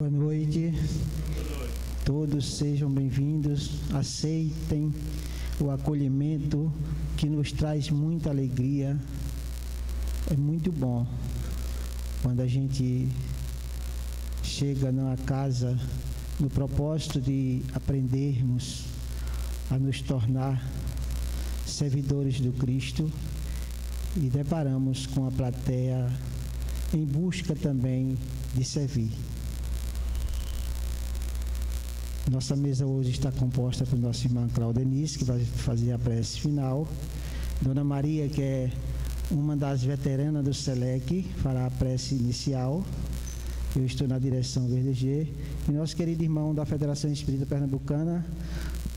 Boa noite. Todos sejam bem-vindos. Aceitem o acolhimento que nos traz muita alegria. É muito bom quando a gente chega numa casa no propósito de aprendermos a nos tornar servidores do Cristo e deparamos com a plateia em busca também de servir. Nossa mesa hoje está composta por nossa irmã Claudenice, que vai fazer a prece final. Dona Maria, que é uma das veteranas do SELEC, fará a prece inicial. Eu estou na direção VDG. E nosso querido irmão da Federação Espírita Pernambucana,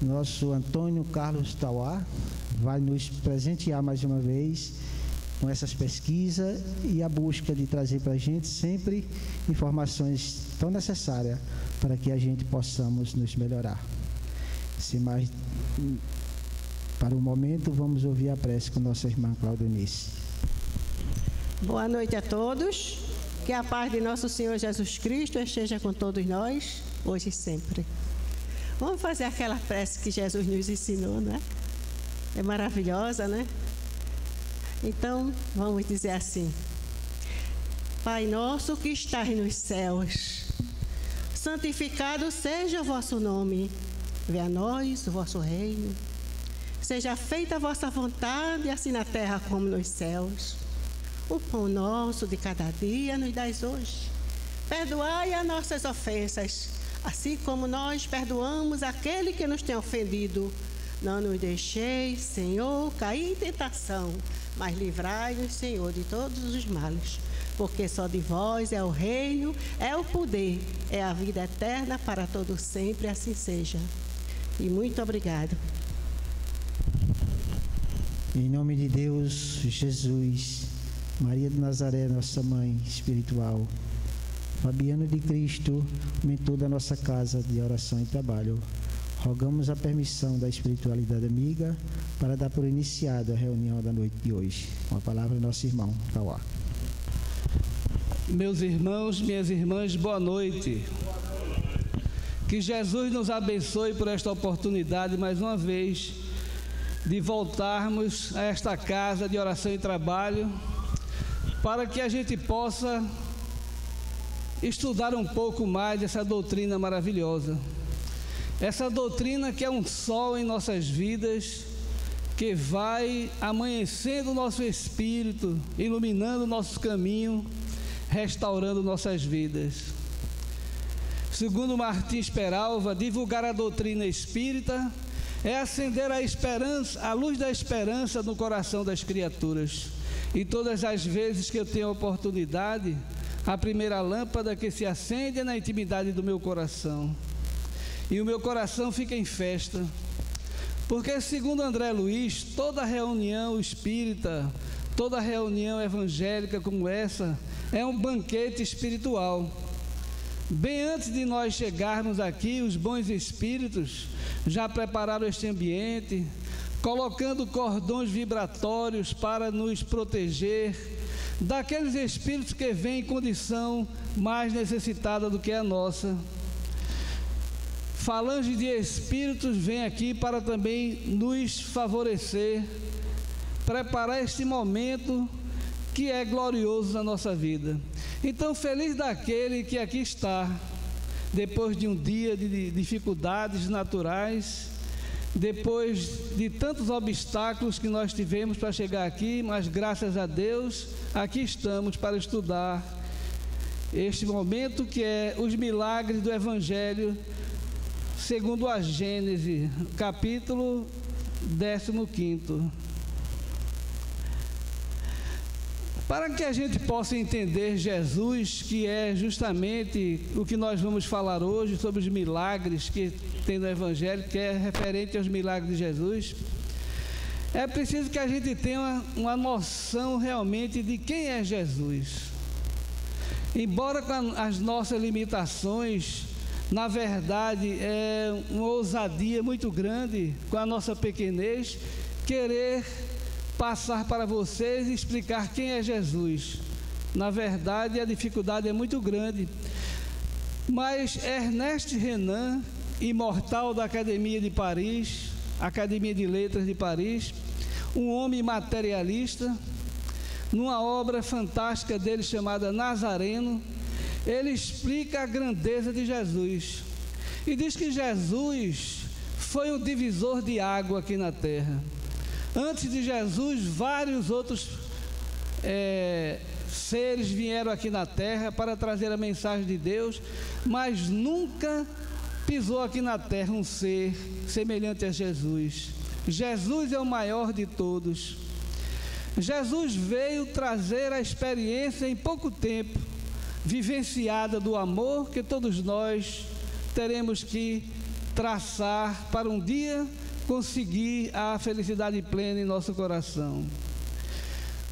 nosso Antônio Carlos Tauá, vai nos presentear mais uma vez com essas pesquisas e a busca de trazer para a gente sempre informações tão necessárias para que a gente possamos nos melhorar. Sem mais, para o momento, vamos ouvir a prece com nossa irmã Claudenice. Boa noite a todos. Que a paz de nosso Senhor Jesus Cristo esteja com todos nós, hoje e sempre. Vamos fazer aquela prece que Jesus nos ensinou, né? É maravilhosa, né? Então, vamos dizer assim: Pai nosso que estás nos céus, santificado seja o vosso nome. Venha a nós o vosso reino. Seja feita a vossa vontade, assim na terra como nos céus. O pão nosso de cada dia nos dais hoje. Perdoai as nossas ofensas, assim como nós perdoamos aquele que nos tem ofendido. Não nos deixeis, Senhor, cair em tentação, mas livrai-nos, Senhor, de todos os males. Porque só de vós é o reino, é o poder, é a vida eterna para todo sempre, assim seja. E muito obrigado. Em nome de Deus, Jesus, Maria de Nazaré, nossa mãe espiritual, Fabiano de Cristo, mentor da nossa casa de oração e trabalho, rogamos a permissão da espiritualidade amiga para dar por iniciada a reunião da noite de hoje. Com a palavra, nosso irmão Tauá. Meus irmãos, minhas irmãs, boa noite. Que Jesus nos abençoe por esta oportunidade, mais uma vez, de voltarmos a esta casa de oração e trabalho, para que a gente possa estudar um pouco mais dessa doutrina maravilhosa. Essa doutrina que é um sol em nossas vidas, que vai amanhecendo o nosso espírito, iluminando o nosso caminho, restaurando nossas vidas. Segundo Martins Peralva, divulgar a doutrina espírita é acender a esperança, a luz da esperança no coração das criaturas. E todas as vezes que eu tenho a oportunidade, a primeira lâmpada que se acende é na intimidade do meu coração. E o meu coração fica em festa, porque segundo André Luiz, toda reunião espírita, toda reunião evangélica como essa, é um banquete espiritual. Bem antes de nós chegarmos aqui, os bons espíritos já prepararam este ambiente, colocando cordões vibratórios para nos proteger daqueles espíritos que vêm em condição mais necessitada do que a nossa. Falange de espíritos vem aqui para também nos favorecer, preparar este momento que é glorioso na nossa vida. Então, feliz daquele que aqui está, depois de um dia de dificuldades naturais, depois de tantos obstáculos que nós tivemos para chegar aqui, mas graças a Deus, aqui estamos para estudar este momento que é os milagres do Evangelho, segundo a Gênesis, capítulo 15. Para que a gente possa entender Jesus, que é justamente o que nós vamos falar hoje, sobre os milagres que tem no Evangelho, que é referente aos milagres de Jesus, é preciso que a gente tenha uma noção realmente de quem é Jesus. Embora com as nossas limitações, na verdade é uma ousadia muito grande, com a nossa pequenez, querer passar para vocês e explicar quem é Jesus. Na verdade, a dificuldade é muito grande. Mas Ernest Renan, imortal da Academia de Paris, Academia de Letras de Paris, um homem materialista, numa obra fantástica dele chamada Nazareno, ele explica a grandeza de Jesus e diz que Jesus foi um divisor de água aqui na terra. Antes de Jesus, vários outros seres vieram aqui na terra para trazer a mensagem de Deus, mas nunca pisou aqui na terra um ser semelhante a Jesus. Jesus é o maior de todos. Jesus veio trazer a experiência em pouco tempo, vivenciada do amor que todos nós teremos que traçar para um dia conseguir a felicidade plena em nosso coração.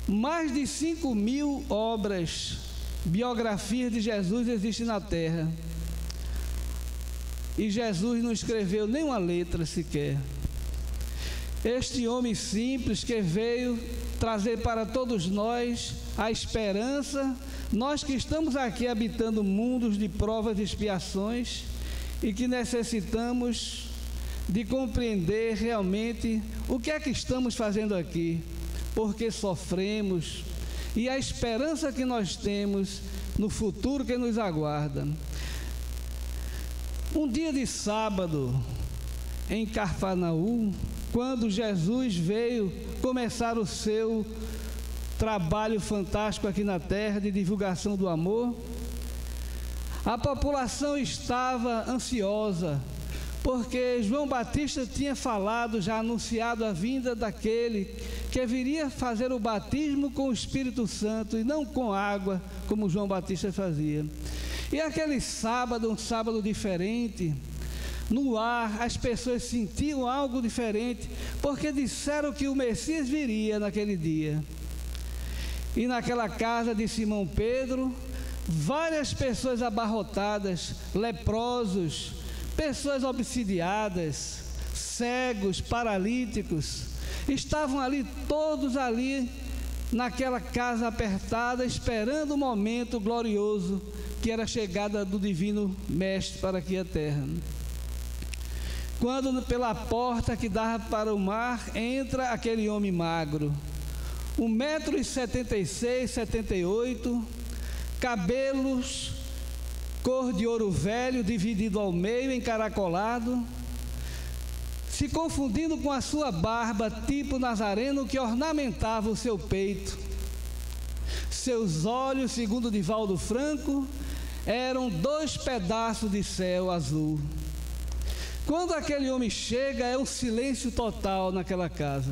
Mais de 5.000 obras, biografias de Jesus existem na terra. E Jesus não escreveu nem uma letra sequer. Este homem simples que veio trazer para todos nós a esperança, nós que estamos aqui habitando mundos de provas e expiações e que necessitamos de compreender realmente o que é que estamos fazendo aqui, porque sofremos e a esperança que nós temos no futuro que nos aguarda. Um dia de sábado em Cafarnaum, quando Jesus veio começar o seu trabalho fantástico aqui na terra de divulgação do amor, a população estava ansiosa, porque João Batista tinha falado, já anunciado a vinda daquele que viria fazer o batismo com o Espírito Santo e não com água, como João Batista fazia. E aquele sábado, um sábado diferente, no ar as pessoas sentiam algo diferente, porque disseram que o Messias viria naquele dia. E naquela casa de Simão Pedro, várias pessoas abarrotadas, leprosos, pessoas obsidiadas, cegos, paralíticos, estavam ali, todos ali, naquela casa apertada, esperando o momento glorioso, que era a chegada do Divino Mestre para aqui a terra. Quando pela porta que dava para o mar, entra aquele homem magro, 1,76 m, 78, cabelos cor de ouro velho, dividido ao meio, encaracolado, se confundindo com a sua barba tipo nazareno que ornamentava o seu peito. Seus olhos, segundo Divaldo Franco, eram 2 pedaços de céu azul. Quando aquele homem chega, é um silêncio total naquela casa.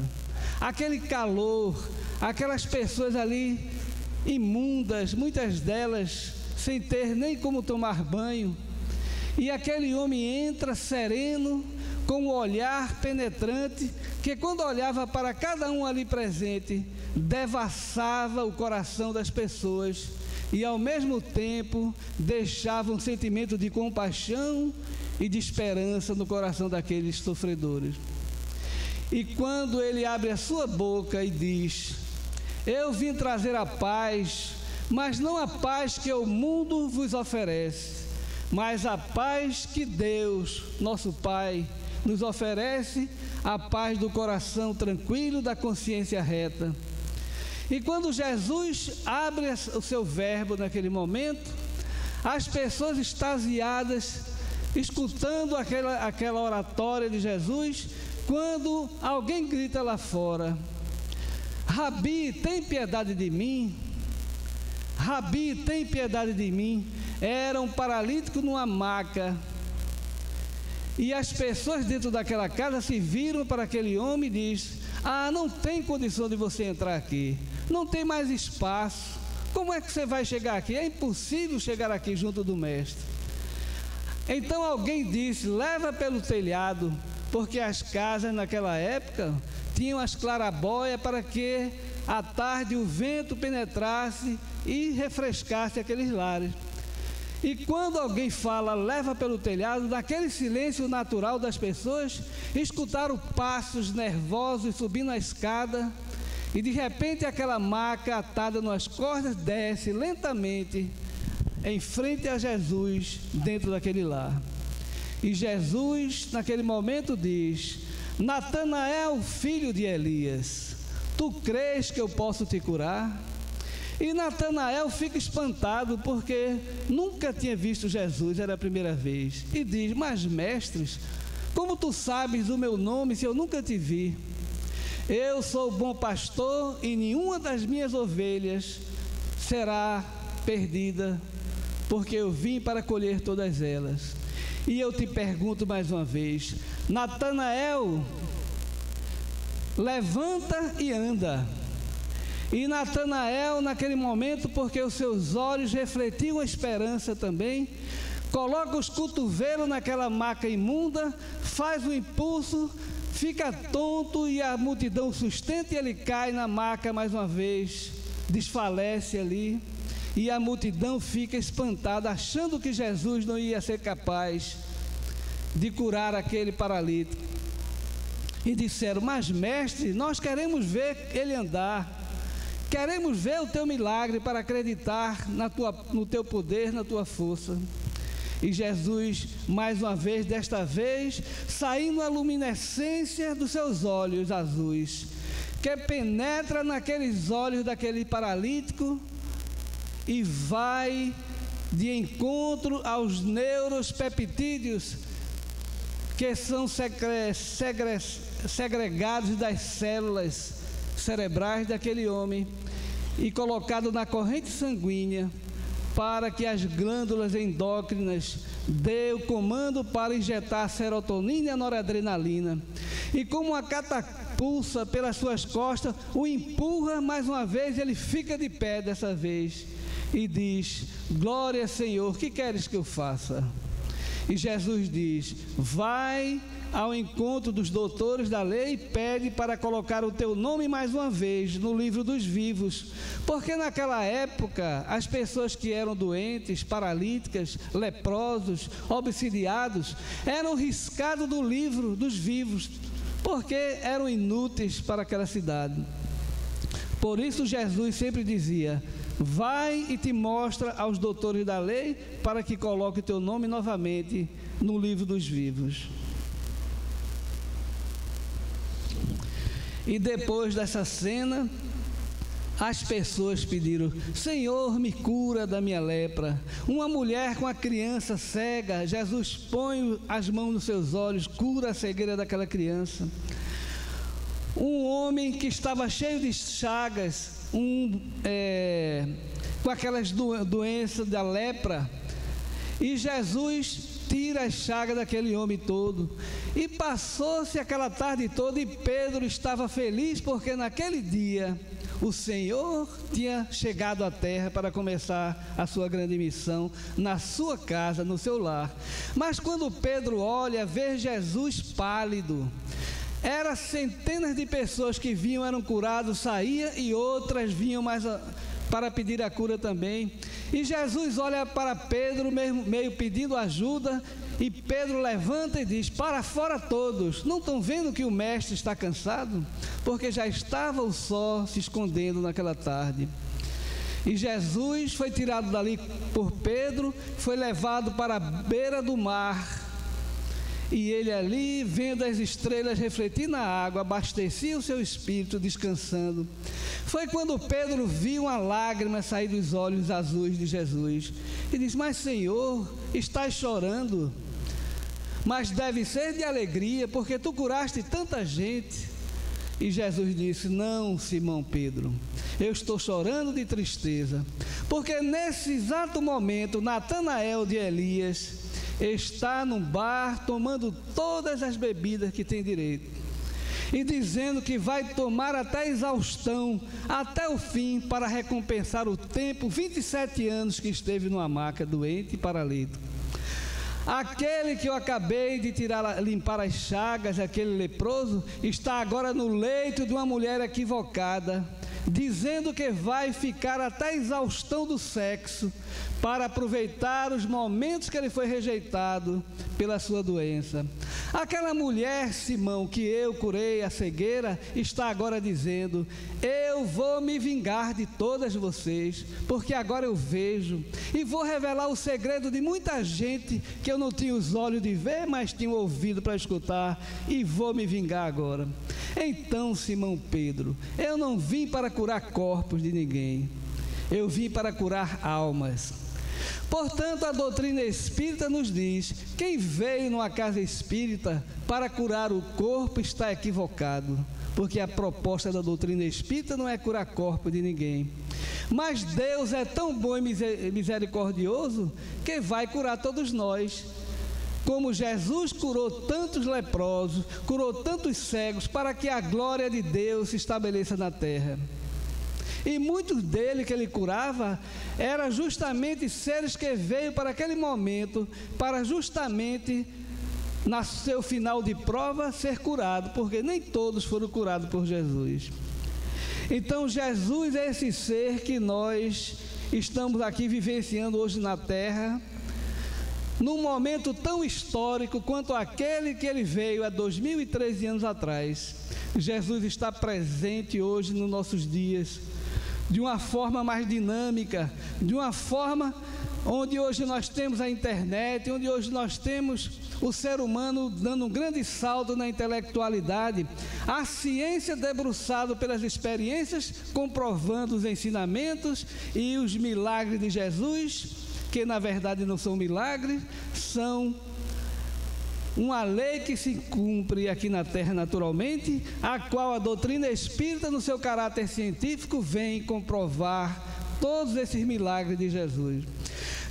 Aquele calor, aquelas pessoas ali imundas, muitas delas sem ter nem como tomar banho, e aquele homem entra sereno, com um olhar penetrante, que quando olhava para cada um ali presente, devassava o coração das pessoas, e ao mesmo tempo deixava um sentimento de compaixão e de esperança no coração daqueles sofredores. E quando ele abre a sua boca e diz: eu vim trazer a paz, mas não a paz que o mundo vos oferece, mas a paz que Deus, nosso Pai, nos oferece, a paz do coração tranquilo, da consciência reta. E quando Jesus abre o seu verbo naquele momento, as pessoas extasiadas, escutando aquela oratória de Jesus, quando alguém grita lá fora: Rabi, tem piedade de mim. Rabi, tem piedade de mim. Era um paralítico numa maca. E as pessoas dentro daquela casa se viram para aquele homem e diz: não tem condição de você entrar aqui. Não tem mais espaço. Como é que você vai chegar aqui? É impossível chegar aqui junto do mestre. Então alguém disse: leva pelo telhado, porque as casas naquela época tinham as clarabóias para que à tarde o vento penetrasse e refrescasse aqueles lares. E quando alguém fala leva pelo telhado, naquele silêncio natural das pessoas, escutaram passos nervosos subindo a escada, e de repente aquela maca atada nas cordas desce lentamente, em frente a Jesus dentro daquele lar. E Jesus, naquele momento, diz: Natanael, filho de Elias, tu crês que eu posso te curar? E Natanael fica espantado, porque nunca tinha visto Jesus, era a primeira vez. E diz: mas mestres, como tu sabes o meu nome se eu nunca te vi? Eu sou o bom pastor e nenhuma das minhas ovelhas será perdida, porque eu vim para colher todas elas. E eu te pergunto mais uma vez: Natanael, levanta e anda. E Natanael, naquele momento, porque os seus olhos refletiam a esperança também, coloca os cotovelos naquela maca imunda, faz um impulso, fica tonto e a multidão o sustenta e ele cai na maca mais uma vez, desfalece ali. E a multidão fica espantada, achando que Jesus não ia ser capaz de curar aquele paralítico. E disseram: mas mestre, nós queremos ver ele andar. Queremos ver o teu milagre para acreditar no teu poder, na tua força. E Jesus, mais uma vez, desta vez, saindo a luminescência dos seus olhos azuis, que penetra naqueles olhos daquele paralítico e vai de encontro aos neuropeptídeos que são segregados das células cerebrais daquele homem e colocado na corrente sanguínea, para que as glândulas endócrinas dê o comando para injetar a serotonina e a noradrenalina. E como uma catapulta pelas suas costas, o empurra mais uma vez, ele fica de pé dessa vez e diz: glória, Senhor, que queres que eu faça? E Jesus diz: vai ao encontro dos doutores da lei e pede para colocar o teu nome mais uma vez no livro dos vivos, porque naquela época as pessoas que eram doentes, paralíticas, leprosos, obsidiados, eram riscados do livro dos vivos, porque eram inúteis para aquela cidade. Por isso Jesus sempre dizia: vai e te mostra aos doutores da lei para que coloque o teu nome novamente no livro dos vivos. E depois dessa cena, as pessoas pediram: Senhor, me cura da minha lepra. Uma mulher com a criança cega, Jesus põe as mãos nos seus olhos, cura a cegueira daquela criança. Um homem que estava cheio de chagas, com aquelas doenças da lepra, e Jesus tira as chagas daquele homem todo. E passou-se aquela tarde toda e Pedro estava feliz, porque naquele dia o Senhor tinha chegado à terra para começar a sua grande missão na sua casa, no seu lar. Mas quando Pedro olha, vê Jesus pálido. Eram centenas de pessoas que vinham, eram curados, saía, e outras vinham mais para pedir a cura também. E Jesus olha para Pedro, meio pedindo ajuda, e Pedro levanta e diz: para fora todos, não estão vendo que o mestre está cansado? Porque já estava o sol se escondendo naquela tarde. E Jesus foi tirado dali por Pedro, foi levado para a beira do mar, e ele ali, vendo as estrelas refletir na água, abastecia o seu espírito descansando. Foi quando Pedro viu uma lágrima sair dos olhos azuis de Jesus e disse: mas Senhor, estás chorando? Mas deve ser de alegria, porque tu curaste tanta gente. E Jesus disse: não, Simão Pedro, eu estou chorando de tristeza, porque nesse exato momento Natanael de Elias está num bar tomando todas as bebidas que tem direito, e dizendo que vai tomar até exaustão, até o fim, para recompensar o tempo, 27 anos que esteve numa maca, doente e paralítico. Aquele que eu acabei de limpar as chagas, aquele leproso, está agora no leito de uma mulher equivocada, dizendo que vai ficar até a exaustão do sexo para aproveitar os momentos que ele foi rejeitado pela sua doença. Aquela mulher, Simão, que eu curei a cegueira, está agora dizendo: eu vou me vingar de todas vocês, porque agora eu vejo, e vou revelar o segredo de muita gente que eu não tinha os olhos de ver, mas tinha o ouvido para escutar, e vou me vingar agora. Então, Simão Pedro, eu não vim para curar corpos de ninguém, eu vim para curar almas. Portanto, a doutrina espírita nos diz: quem veio numa casa espírita para curar o corpo está equivocado, porque a proposta da doutrina espírita não é curar corpo de ninguém. Mas Deus é tão bom e misericordioso que vai curar todos nós. Como Jesus curou tantos leprosos, curou tantos cegos, para que a glória de Deus se estabeleça na terra. E muitos dele que ele curava eram justamente seres que veio para aquele momento, para justamente, no seu final de prova, ser curado, porque nem todos foram curados por Jesus. Então Jesus é esse ser que nós estamos aqui vivenciando hoje na terra, num momento tão histórico quanto aquele que ele veio há 2013 anos atrás. Jesus está presente hoje nos nossos dias, de uma forma mais dinâmica, de uma forma onde hoje nós temos a internet, onde hoje nós temos o ser humano dando um grande salto na intelectualidade, a ciência debruçada pelas experiências, comprovando os ensinamentos e os milagres de Jesus, que na verdade não são milagres, são uma lei que se cumpre aqui na terra naturalmente, a qual a doutrina espírita, no seu caráter científico, vem comprovar todos esses milagres de Jesus.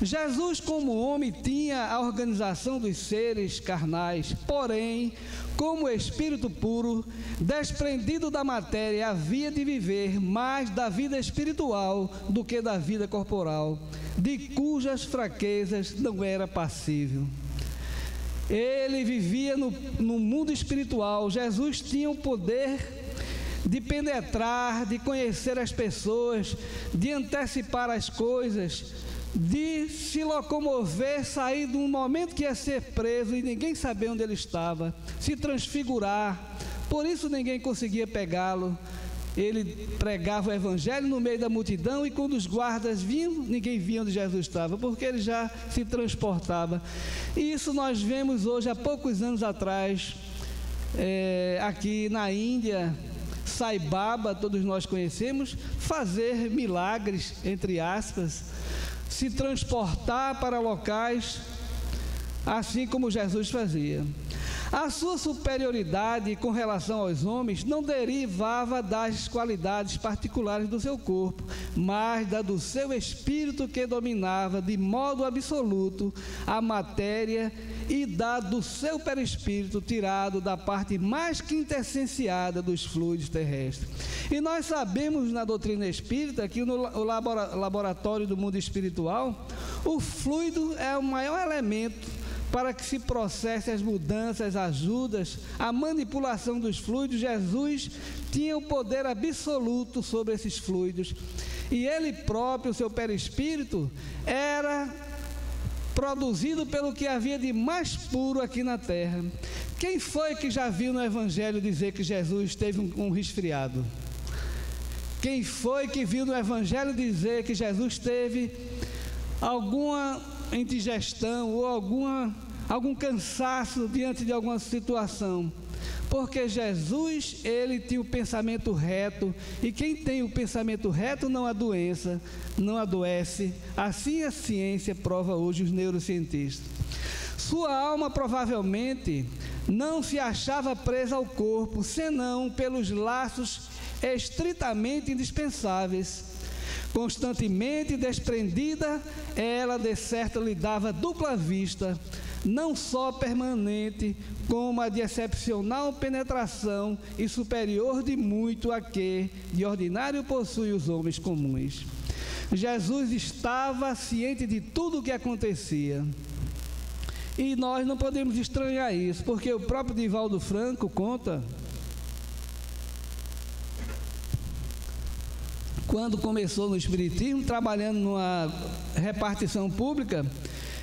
Jesus, como homem, tinha a organização dos seres carnais, porém, como espírito puro, desprendido da matéria, havia de viver mais da vida espiritual do que da vida corporal, de cujas fraquezas não era passível. Ele vivia no mundo espiritual. Jesus tinha o poder de penetrar, de conhecer as pessoas, de antecipar as coisas, de se locomover, sair de um momento que ia ser preso e ninguém sabia onde ele estava, se transfigurar, por isso ninguém conseguia pegá-lo. Ele pregava o evangelho no meio da multidão e quando os guardas vinham, ninguém via onde Jesus estava, porque ele já se transportava. E isso nós vemos hoje, há poucos anos atrás, aqui na Índia, Sai Baba, todos nós conhecemos, fazer milagres, entre aspas, se transportar para locais, assim como Jesus fazia. A sua superioridade com relação aos homens não derivava das qualidades particulares do seu corpo, mas da do seu espírito, que dominava de modo absoluto a matéria, e da do seu perispírito, tirado da parte mais quintessenciada dos fluidos terrestres. E nós sabemos na doutrina espírita que no laboratório do mundo espiritual, o fluido é o maior elemento para que se processe as mudanças, ajudas, a manipulação dos fluidos. Jesus tinha o poder absoluto sobre esses fluidos. E ele próprio, o seu perispírito, era produzido pelo que havia de mais puro aqui na terra. Quem foi que já viu no Evangelho dizer que Jesus teve um resfriado? Quem foi que viu no Evangelho dizer que Jesus teve alguma indigestão ou algum cansaço diante de alguma situação? Porque Jesus, ele tinha o pensamento reto, e quem tem o pensamento reto não há doença, não adoece. Assim a ciência prova hoje, os neurocientistas. Sua alma provavelmente não se achava presa ao corpo, senão pelos laços estritamente indispensáveis. Constantemente desprendida, ela de certo lhe dava dupla vista, não só permanente, como a de excepcional penetração e superior de muito a que, de ordinário, possui os homens comuns. Jesus estava ciente de tudo o que acontecia. E nós não podemos estranhar isso, porque o próprio Divaldo Franco conta quando começou no Espiritismo, trabalhando numa repartição pública,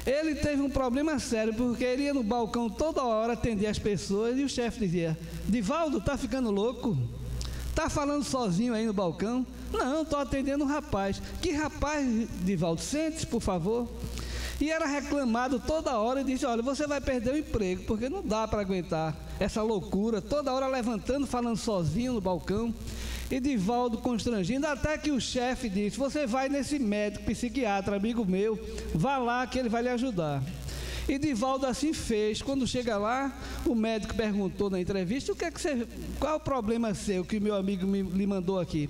ele teve um problema sério, porque ele ia no balcão toda hora atender as pessoas e o chefe dizia: Divaldo, tá ficando louco? Tá falando sozinho aí no balcão? Não, estou atendendo um rapaz. Que rapaz, Divaldo? Sente-se, por favor. E era reclamado toda hora e disse: olha, você vai perder o emprego, porque não dá para aguentar essa loucura, toda hora levantando, falando sozinho no balcão. E Divaldo constrangindo, até que o chefe disse: você vai nesse médico psiquiatra, amigo meu, vá lá que ele vai lhe ajudar. E Divaldo assim fez. Quando chega lá, o médico perguntou na entrevista: qual é o problema seu que meu amigo lhe mandou aqui?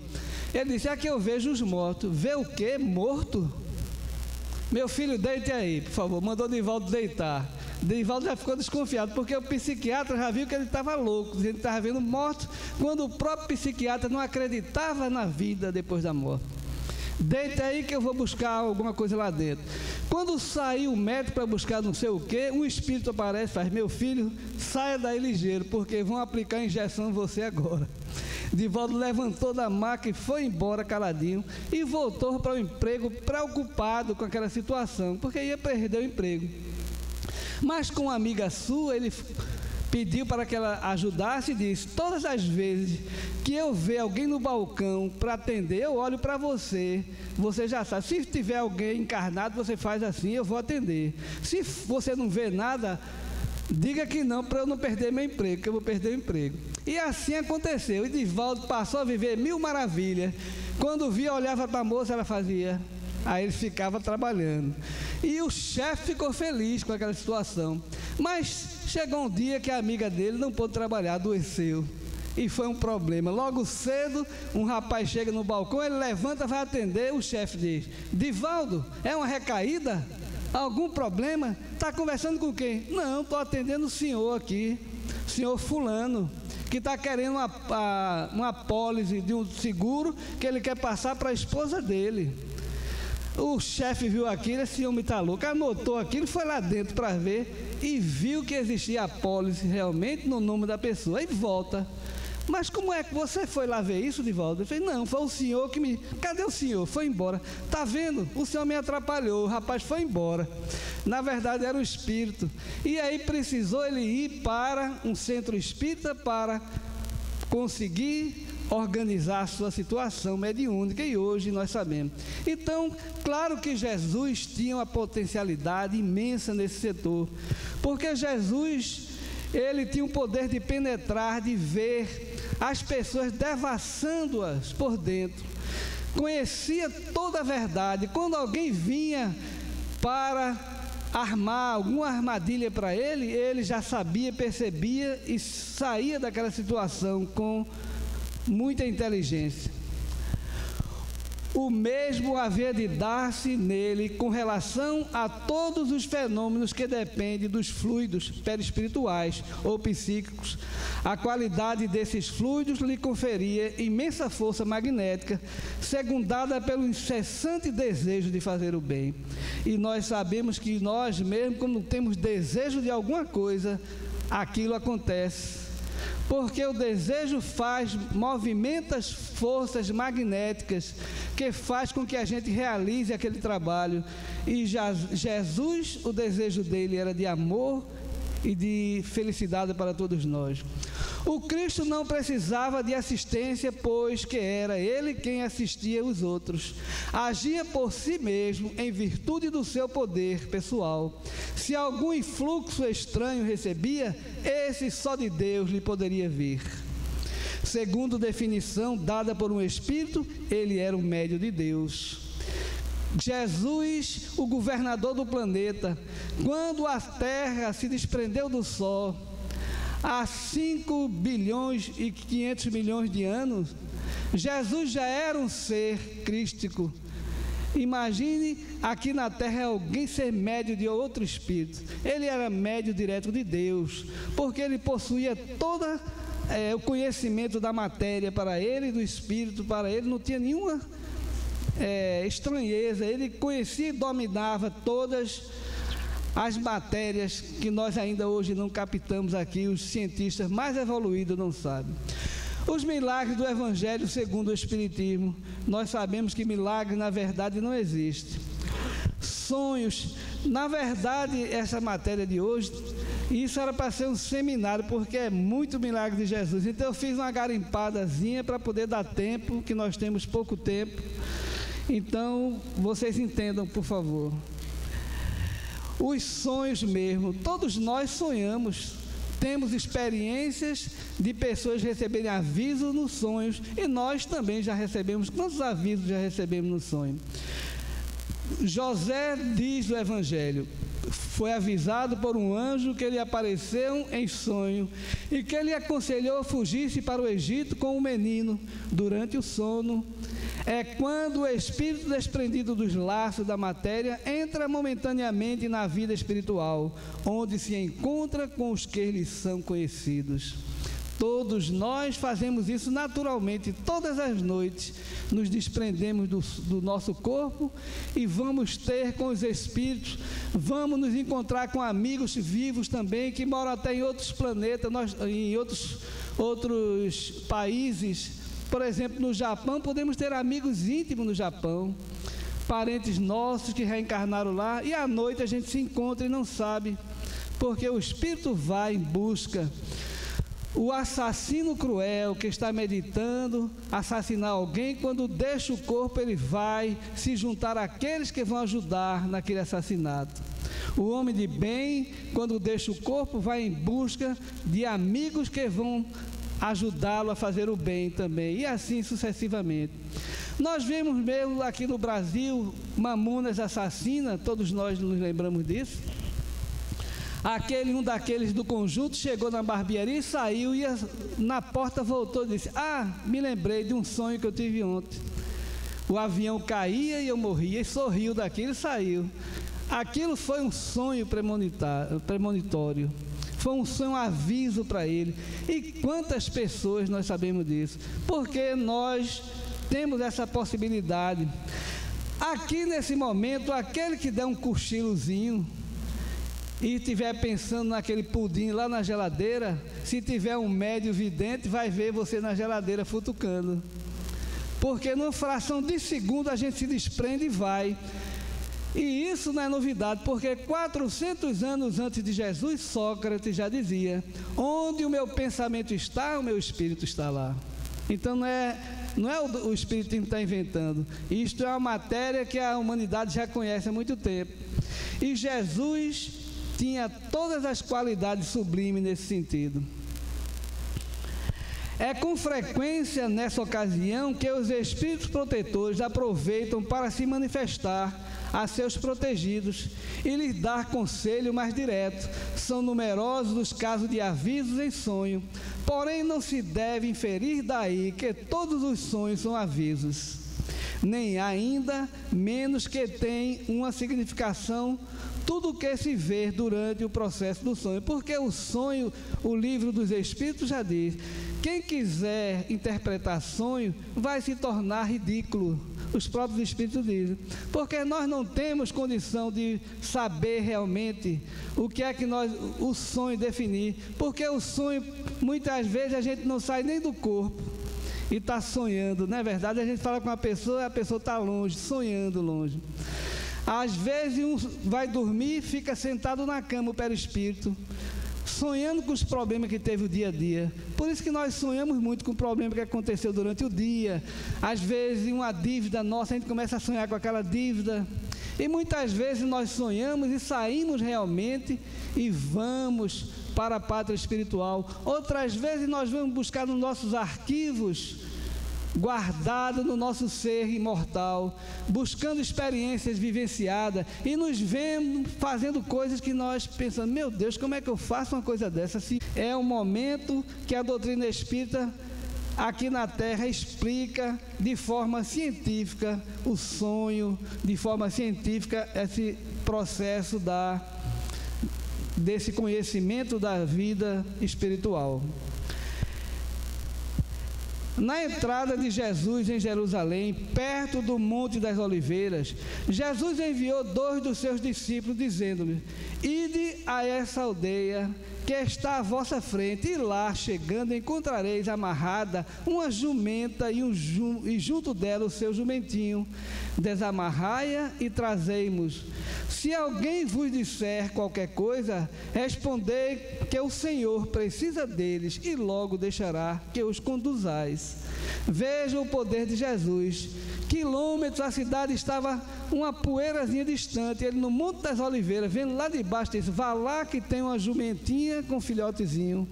Ele disse: é que eu vejo os mortos. Vê o quê? Morto? Meu filho, deite aí, por favor. Mandou Divaldo deitar. Divaldo já ficou desconfiado, porque o psiquiatra já viu que ele estava louco, dizendo que estava vendo morto, quando o próprio psiquiatra não acreditava na vida depois da morte. Deita aí que eu vou buscar alguma coisa lá dentro. Quando saiu o médico para buscar não sei o que, um espírito aparece e faz: meu filho, saia daí ligeiro, porque vão aplicar a injeção em você agora. Divaldo levantou da maca e foi embora caladinho e voltou para o emprego preocupado com aquela situação, porque ia perder o emprego. Mas com uma amiga sua, ele pediu para que ela ajudasse e disse: todas as vezes que eu ver alguém no balcão para atender, eu olho para você, você já sabe. Se tiver alguém encarnado, você faz assim, eu vou atender. Se você não vê nada, diga que não, para eu não perder meu emprego, que eu vou perder o emprego. E assim aconteceu. E Divaldo passou a viver mil maravilhas. Quando via, olhava para a moça, ela fazia. Aí ele ficava trabalhando. E o chefe ficou feliz com aquela situação. Mas chegou um dia que a amiga dele não pôde trabalhar, adoeceu. E foi um problema. Logo cedo, um rapaz chega no balcão, ele levanta, vai atender, o chefe diz: Divaldo, é uma recaída? Algum problema? Está conversando com quem? Não, estou atendendo o senhor aqui, o senhor fulano, que está querendo uma apólice de um seguro que ele quer passar para a esposa dele. O chefe viu aquilo: esse homem está louco, anotou aquilo, foi lá dentro para ver e viu que existia apólice realmente no nome da pessoa. E volta: mas como é que você foi lá ver isso, Divaldo? Eu falei: não, foi o senhor que me... Cadê o senhor? Foi embora. Está vendo? O senhor me atrapalhou, o rapaz foi embora. Na verdade era o espírito. E aí precisou ele ir para um centro espírita para conseguir organizar a sua situação mediúnica, e hoje nós sabemos. Então, claro que Jesus tinha uma potencialidade imensa nesse setor, porque Jesus, ele tinha o poder de penetrar, de ver as pessoas devassando-as por dentro, conhecia toda a verdade. Quando alguém vinha para armar alguma armadilha para ele, ele já sabia, percebia e saía daquela situação com muita inteligência. O mesmo havia de dar-se nele com relação a todos os fenômenos que dependem dos fluidos perispirituais ou psíquicos. A qualidade desses fluidos lhe conferia imensa força magnética, secundada pelo incessante desejo de fazer o bem. E nós sabemos que nós mesmos, quando temos desejo de alguma coisa, aquilo acontece. Porque o desejo movimenta as forças magnéticas que faz com que a gente realize aquele trabalho. E Jesus, o desejo dele era de amor e de felicidade para todos nós. O Cristo não precisava de assistência, pois que era ele quem assistia os outros. Agia por si mesmo em virtude do seu poder pessoal. Se algum influxo estranho recebia, esse só de Deus lhe poderia vir. Segundo definição dada por um espírito, ele era o médio de Deus. Jesus, o governador do planeta, quando a Terra se desprendeu do Sol, há 5 bilhões e 500 milhões de anos, Jesus já era um ser crístico. Imagine aqui na Terra alguém ser médio de outro espírito. Ele era médio direto de Deus, porque ele possuía todo o conhecimento da matéria para ele, do espírito para ele, não tinha nenhuma estranheza. Ele conhecia e dominava todas as matérias que nós ainda hoje não captamos aqui, os cientistas mais evoluídos não sabem. Os milagres do Evangelho segundo o Espiritismo, nós sabemos que milagre na verdade não existe. Sonhos, na verdade, essa matéria de hoje, isso era para ser um seminário, porque é muito milagre de Jesus. Então eu fiz uma garimpadazinha para poder dar tempo, que nós temos pouco tempo. Então, vocês entendam, por favor. Os sonhos mesmo, todos nós sonhamos. Temos experiências de pessoas receberem aviso nos sonhos, e nós também já recebemos. Quantos avisos já recebemos no sonho? José diz no Evangelho, foi avisado por um anjo que ele apareceu em sonho e que ele aconselhou fugisse para o Egito com um menino. Durante o sono é quando o espírito desprendido dos laços da matéria entra momentaneamente na vida espiritual, onde se encontra com os que lhes são conhecidos. Todos nós fazemos isso naturalmente, todas as noites nos desprendemos do nosso corpo e vamos ter com os espíritos, vamos nos encontrar com amigos vivos também, que moram até em outros planetas, em outros países. Por exemplo, no Japão, podemos ter amigos íntimos no Japão, parentes nossos que reencarnaram lá, e à noite a gente se encontra e não sabe, porque o espírito vai em busca. O assassino cruel que está meditando assassinar alguém, quando deixa o corpo, ele vai se juntar àqueles que vão ajudar naquele assassinato. O homem de bem, quando deixa o corpo, vai em busca de amigos que vão ajudá-lo a fazer o bem também, e assim sucessivamente. Nós vemos mesmo aqui no Brasil Mamonas Assassina, todos nós nos lembramos disso. Um daqueles do conjunto chegou na barbearia e saiu, e na porta voltou e disse: me lembrei de um sonho que eu tive ontem. O avião caía e eu morria, e sorriu daquilo e saiu. Aquilo foi um sonho premonitório, foi um sonho, um aviso para ele. E quantas pessoas nós sabemos disso? Porque nós temos essa possibilidade. Aqui nesse momento, aquele que der um cochilozinho e estiver pensando naquele pudim lá na geladeira, se tiver um médio vidente, vai ver você na geladeira futucando. Porque numa fração de segundo a gente se desprende e vai. E isso não é novidade, porque 400 anos antes de Jesus, Sócrates já dizia: onde o meu pensamento está, o meu espírito está lá. Então não é o espírito que está inventando. Isto é uma matéria que a humanidade já conhece há muito tempo. E Jesus tinha todas as qualidades sublimes nesse sentido. É com frequência nessa ocasião que os espíritos protetores aproveitam para se manifestar a seus protegidos e lhes dar conselho mais direto. São numerosos os casos de avisos em sonho, porém não se deve inferir daí que todos os sonhos são avisos, nem ainda menos que tem uma significação tudo o que se vê durante o processo do sonho, porque o sonho, o livro dos Espíritos já diz, quem quiser interpretar sonho vai se tornar ridículo. Os próprios Espíritos dizem, porque nós não temos condição de saber realmente o que é que o sonho definir, porque o sonho, muitas vezes a gente não sai nem do corpo e está sonhando, não é verdade? A gente fala com uma pessoa e a pessoa está longe, sonhando longe. Às vezes um vai dormir e fica sentado na cama, o perispírito, sonhando com os problemas que teve o dia a dia. Por isso que nós sonhamos muito com o problema que aconteceu durante o dia. Às vezes uma dívida nossa, a gente começa a sonhar com aquela dívida. E muitas vezes nós sonhamos e saímos realmente e vamos para a pátria espiritual. Outras vezes nós vamos buscar nos nossos arquivos, guardado no nosso ser imortal, buscando experiências vivenciadas, e nos vemos fazendo coisas que nós pensamos, meu Deus, como é que eu faço uma coisa dessa? Se é um momento que a doutrina espírita aqui na Terra explica de forma científica o sonho, de forma científica esse processo desse conhecimento da vida espiritual. Na entrada de Jesus em Jerusalém, perto do Monte das Oliveiras, Jesus enviou 2 dos seus discípulos, dizendo-lhes: ide a essa aldeia que está à vossa frente, e lá, chegando, encontrareis amarrada uma jumenta e junto dela o seu jumentinho. Desamarrai-a e trazei-mos. Se alguém vos disser qualquer coisa, respondei que o Senhor precisa deles e logo deixará que os conduzais. Veja o poder de Jesus. Quilômetros a cidade estava uma poeirazinha distante. Ele no Monte das Oliveiras, vendo lá de baixo, disse: vá lá que tem uma jumentinha com um filhotezinho.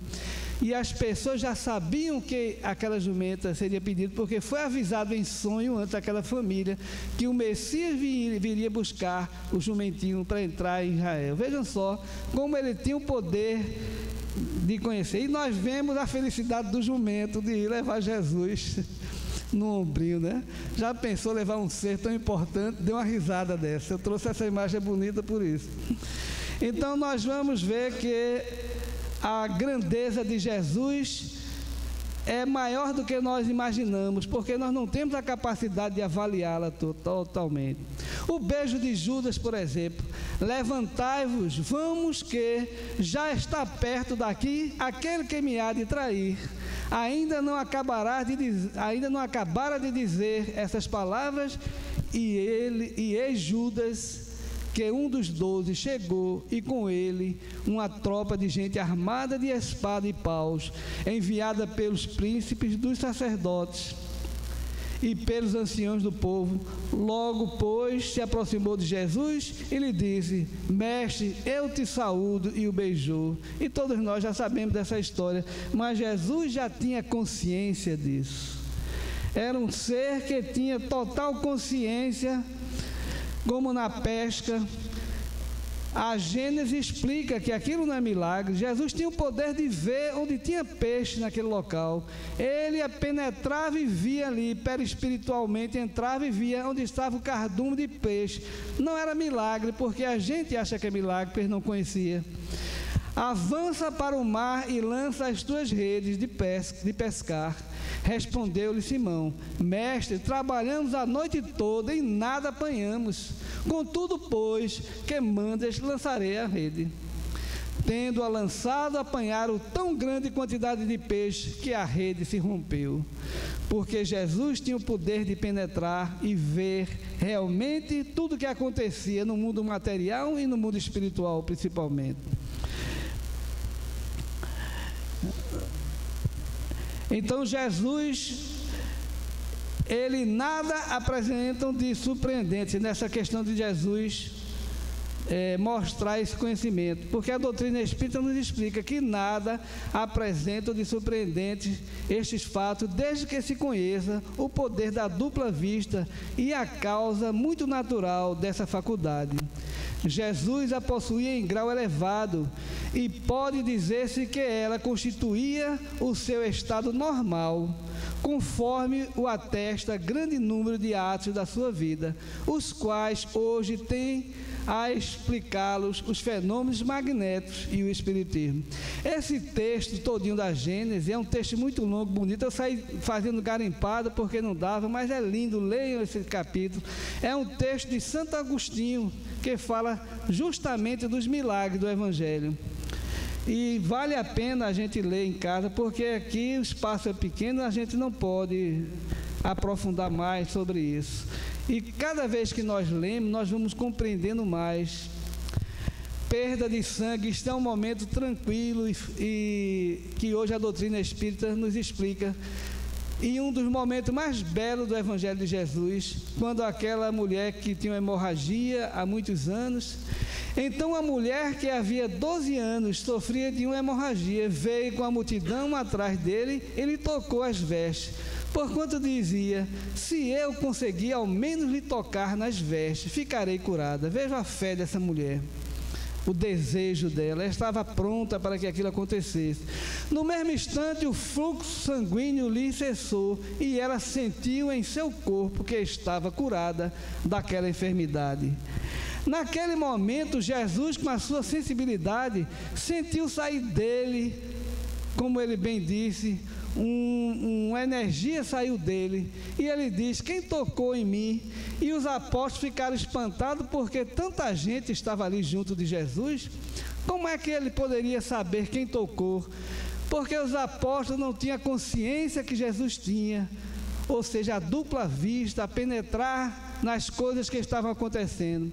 E as pessoas já sabiam que aquela jumenta seria pedida, porque foi avisado em sonho antes daquela família que o Messias viria buscar o jumentinho para entrar em Israel. Vejam só como ele tinha o poder de conhecer. E nós vemos a felicidade do jumento de levar Jesus no ombrinho, né? Já pensou levar um ser tão importante? Deu uma risada dessa. Eu trouxe essa imagem bonita por isso. Então nós vamos ver que a grandeza de Jesus é maior do que nós imaginamos, porque nós não temos a capacidade de avaliá-la totalmente. O beijo de Judas, por exemplo: levantai-vos, vamos que já está perto daqui aquele que me há de trair. Ainda não acabara de dizer essas palavras, e eis Judas, que um dos 12 chegou, e com ele uma tropa de gente armada de espada e paus, enviada pelos príncipes dos sacerdotes e pelos anciãos do povo. Logo, pois, se aproximou de Jesus e lhe disse: mestre, eu te saúdo, e o beijou. E todos nós já sabemos dessa história, mas Jesus já tinha consciência disso. Era um ser que tinha total consciência. Como na pesca, a Gênesis explica que aquilo não é milagre. Jesus tinha o poder de ver onde tinha peixe naquele local. Ele penetrava e via ali, perispiritualmente, entrava e via onde estava o cardume de peixe. Não era milagre, porque a gente acha que é milagre, porque não conhecia. Avança para o mar e lança as tuas redes de pescar. Respondeu-lhe Simão: mestre, trabalhamos a noite toda e nada apanhamos. Contudo, pois que mandas, lançarei a rede. Tendo-a lançado, apanharam tão grande quantidade de peixe que a rede se rompeu. Porque Jesus tinha o poder de penetrar e ver realmente tudo o que acontecia no mundo material e no mundo espiritual, principalmente. Então Jesus, ele nada apresentam de surpreendente nessa questão de Jesus mostrar esse conhecimento, porque a doutrina espírita nos explica que nada apresentam de surpreendente estes fatos, desde que se conheça o poder da dupla vista e a causa muito natural dessa faculdade. Jesus a possuía em grau elevado, e pode dizer-se que ela constituía o seu estado normal, conforme o atesta grande número de atos da sua vida, os quais hoje têm a explicá-los os fenômenos magnéticos e o espiritismo. Esse texto todinho da Gênesis é um texto muito longo, bonito. Eu saí fazendo garimpada porque não dava, mas é lindo, leiam esse capítulo. É um texto de Santo Agostinho, que fala justamente dos milagres do Evangelho. E vale a pena a gente ler em casa, porque aqui o espaço é pequeno, a gente não pode aprofundar mais sobre isso. E cada vez que nós lemos, nós vamos compreendendo mais. Perda de sangue, isto é um momento tranquilo e que hoje a doutrina espírita nos explica. E um dos momentos mais belos do Evangelho de Jesus, quando aquela mulher que tinha uma hemorragia há muitos anos, então a mulher que havia 12 anos sofria de uma hemorragia, veio com a multidão atrás dele, ele tocou as vestes, porquanto dizia: se eu conseguir ao menos lhe tocar nas vestes, ficarei curada. Veja a fé dessa mulher, o desejo dela, ela estava pronta para que aquilo acontecesse. No mesmo instante, o fluxo sanguíneo lhe cessou e ela sentiu em seu corpo que estava curada daquela enfermidade. Naquele momento, Jesus, com a sua sensibilidade, sentiu sair dele, como ele bem disse, uma energia saiu dele, e ele diz: quem tocou em mim? E os apóstolos ficaram espantados, porque tanta gente estava ali junto de Jesus. Como é que ele poderia saber quem tocou? Porque os apóstolos não tinham a consciência que Jesus tinha, ou seja, a dupla vista, a penetrar nas coisas que estavam acontecendo.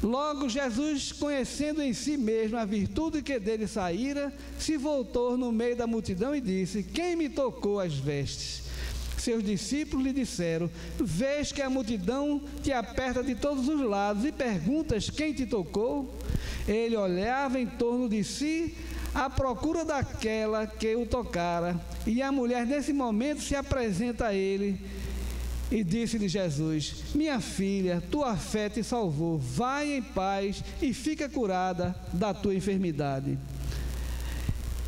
Logo, Jesus, conhecendo em si mesmo a virtude que dele saíra, se voltou no meio da multidão e disse: quem me tocou as vestes? Seus discípulos lhe disseram: vês que a multidão te aperta de todos os lados e perguntas quem te tocou? Ele olhava em torno de si à procura daquela que o tocara, e a mulher nesse momento se apresenta a ele e disse-lhe Jesus: minha filha, tua fé te salvou, vai em paz e fica curada da tua enfermidade.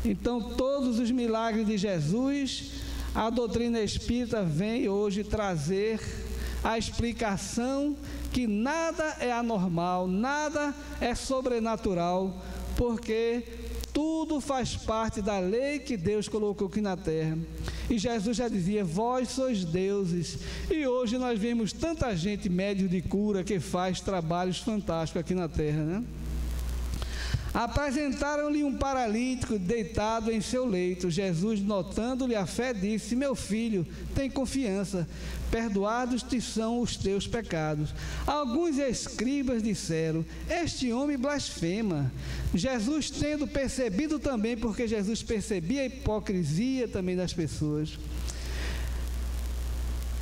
Então, todos os milagres de Jesus, a doutrina espírita vem hoje trazer a explicação que nada é anormal, nada é sobrenatural, porque tudo faz parte da lei que Deus colocou aqui na terra. E Jesus já dizia: vós sois deuses. E hoje nós vemos tanta gente médium de cura que faz trabalhos fantásticos aqui na terra, né? Apresentaram-lhe um paralítico deitado em seu leito. Jesus, notando-lhe a fé, disse: meu filho, tem confiança, perdoados te são os teus pecados. Alguns escribas disseram: este homem blasfema. Jesus, tendo percebido também, porque Jesus percebia a hipocrisia também das pessoas: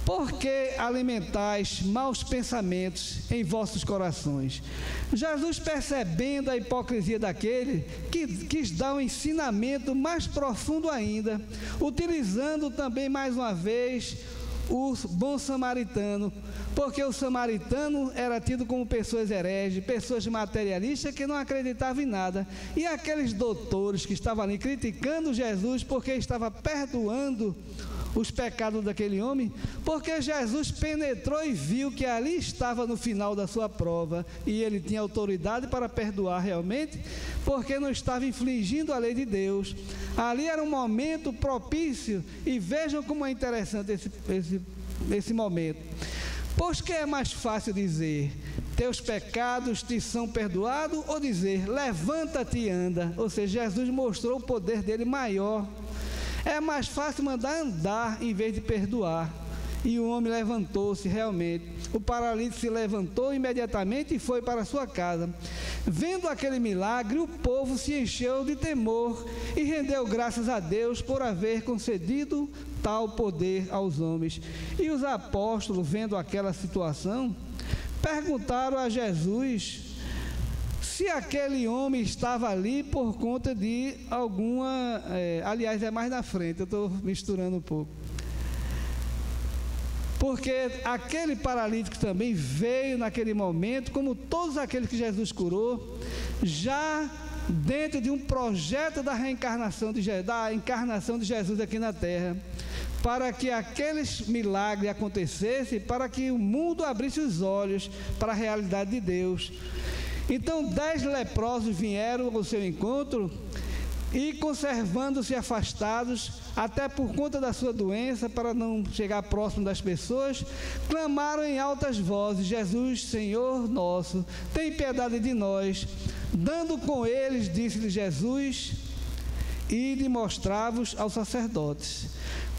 por que alimentais maus pensamentos em vossos corações? Jesus, percebendo a hipocrisia daquele, quis dar um ensinamento mais profundo ainda, utilizando também mais uma vez o bom samaritano, porque o samaritano era tido como pessoas hereges, pessoas materialistas que não acreditavam em nada, e aqueles doutores que estavam ali criticando Jesus porque estava perdoando os pecados daquele homem, porque Jesus penetrou e viu que ali estava no final da sua prova, e ele tinha autoridade para perdoar realmente, porque não estava infringindo a lei de Deus. Ali era um momento propício, e vejam como é interessante esse momento. Pois que é mais fácil dizer: teus pecados te são perdoados, ou dizer: levanta-te e anda? Ou seja, Jesus mostrou o poder dele maior. É mais fácil mandar andar em vez de perdoar. E o homem levantou-se realmente. O paralítico se levantou imediatamente e foi para sua casa. Vendo aquele milagre, o povo se encheu de temor e rendeu graças a Deus por haver concedido tal poder aos homens. E os apóstolos, vendo aquela situação, perguntaram a Jesus se aquele homem estava ali por conta de alguma... aliás, é mais na frente, eu estou misturando um pouco. Porque aquele paralítico também veio naquele momento, como todos aqueles que Jesus curou, já dentro de um projeto da reencarnação da encarnação de Jesus aqui na terra, para que aqueles milagres acontecessem, para que o mundo abrisse os olhos para a realidade de Deus. Então 10 leprosos vieram ao seu encontro e, conservando-se afastados, até por conta da sua doença, para não chegar próximo das pessoas, clamaram em altas vozes: Jesus, Senhor nosso, tem piedade de nós. Dando com eles, disse-lhe Jesus: ide mostrar-vos aos sacerdotes.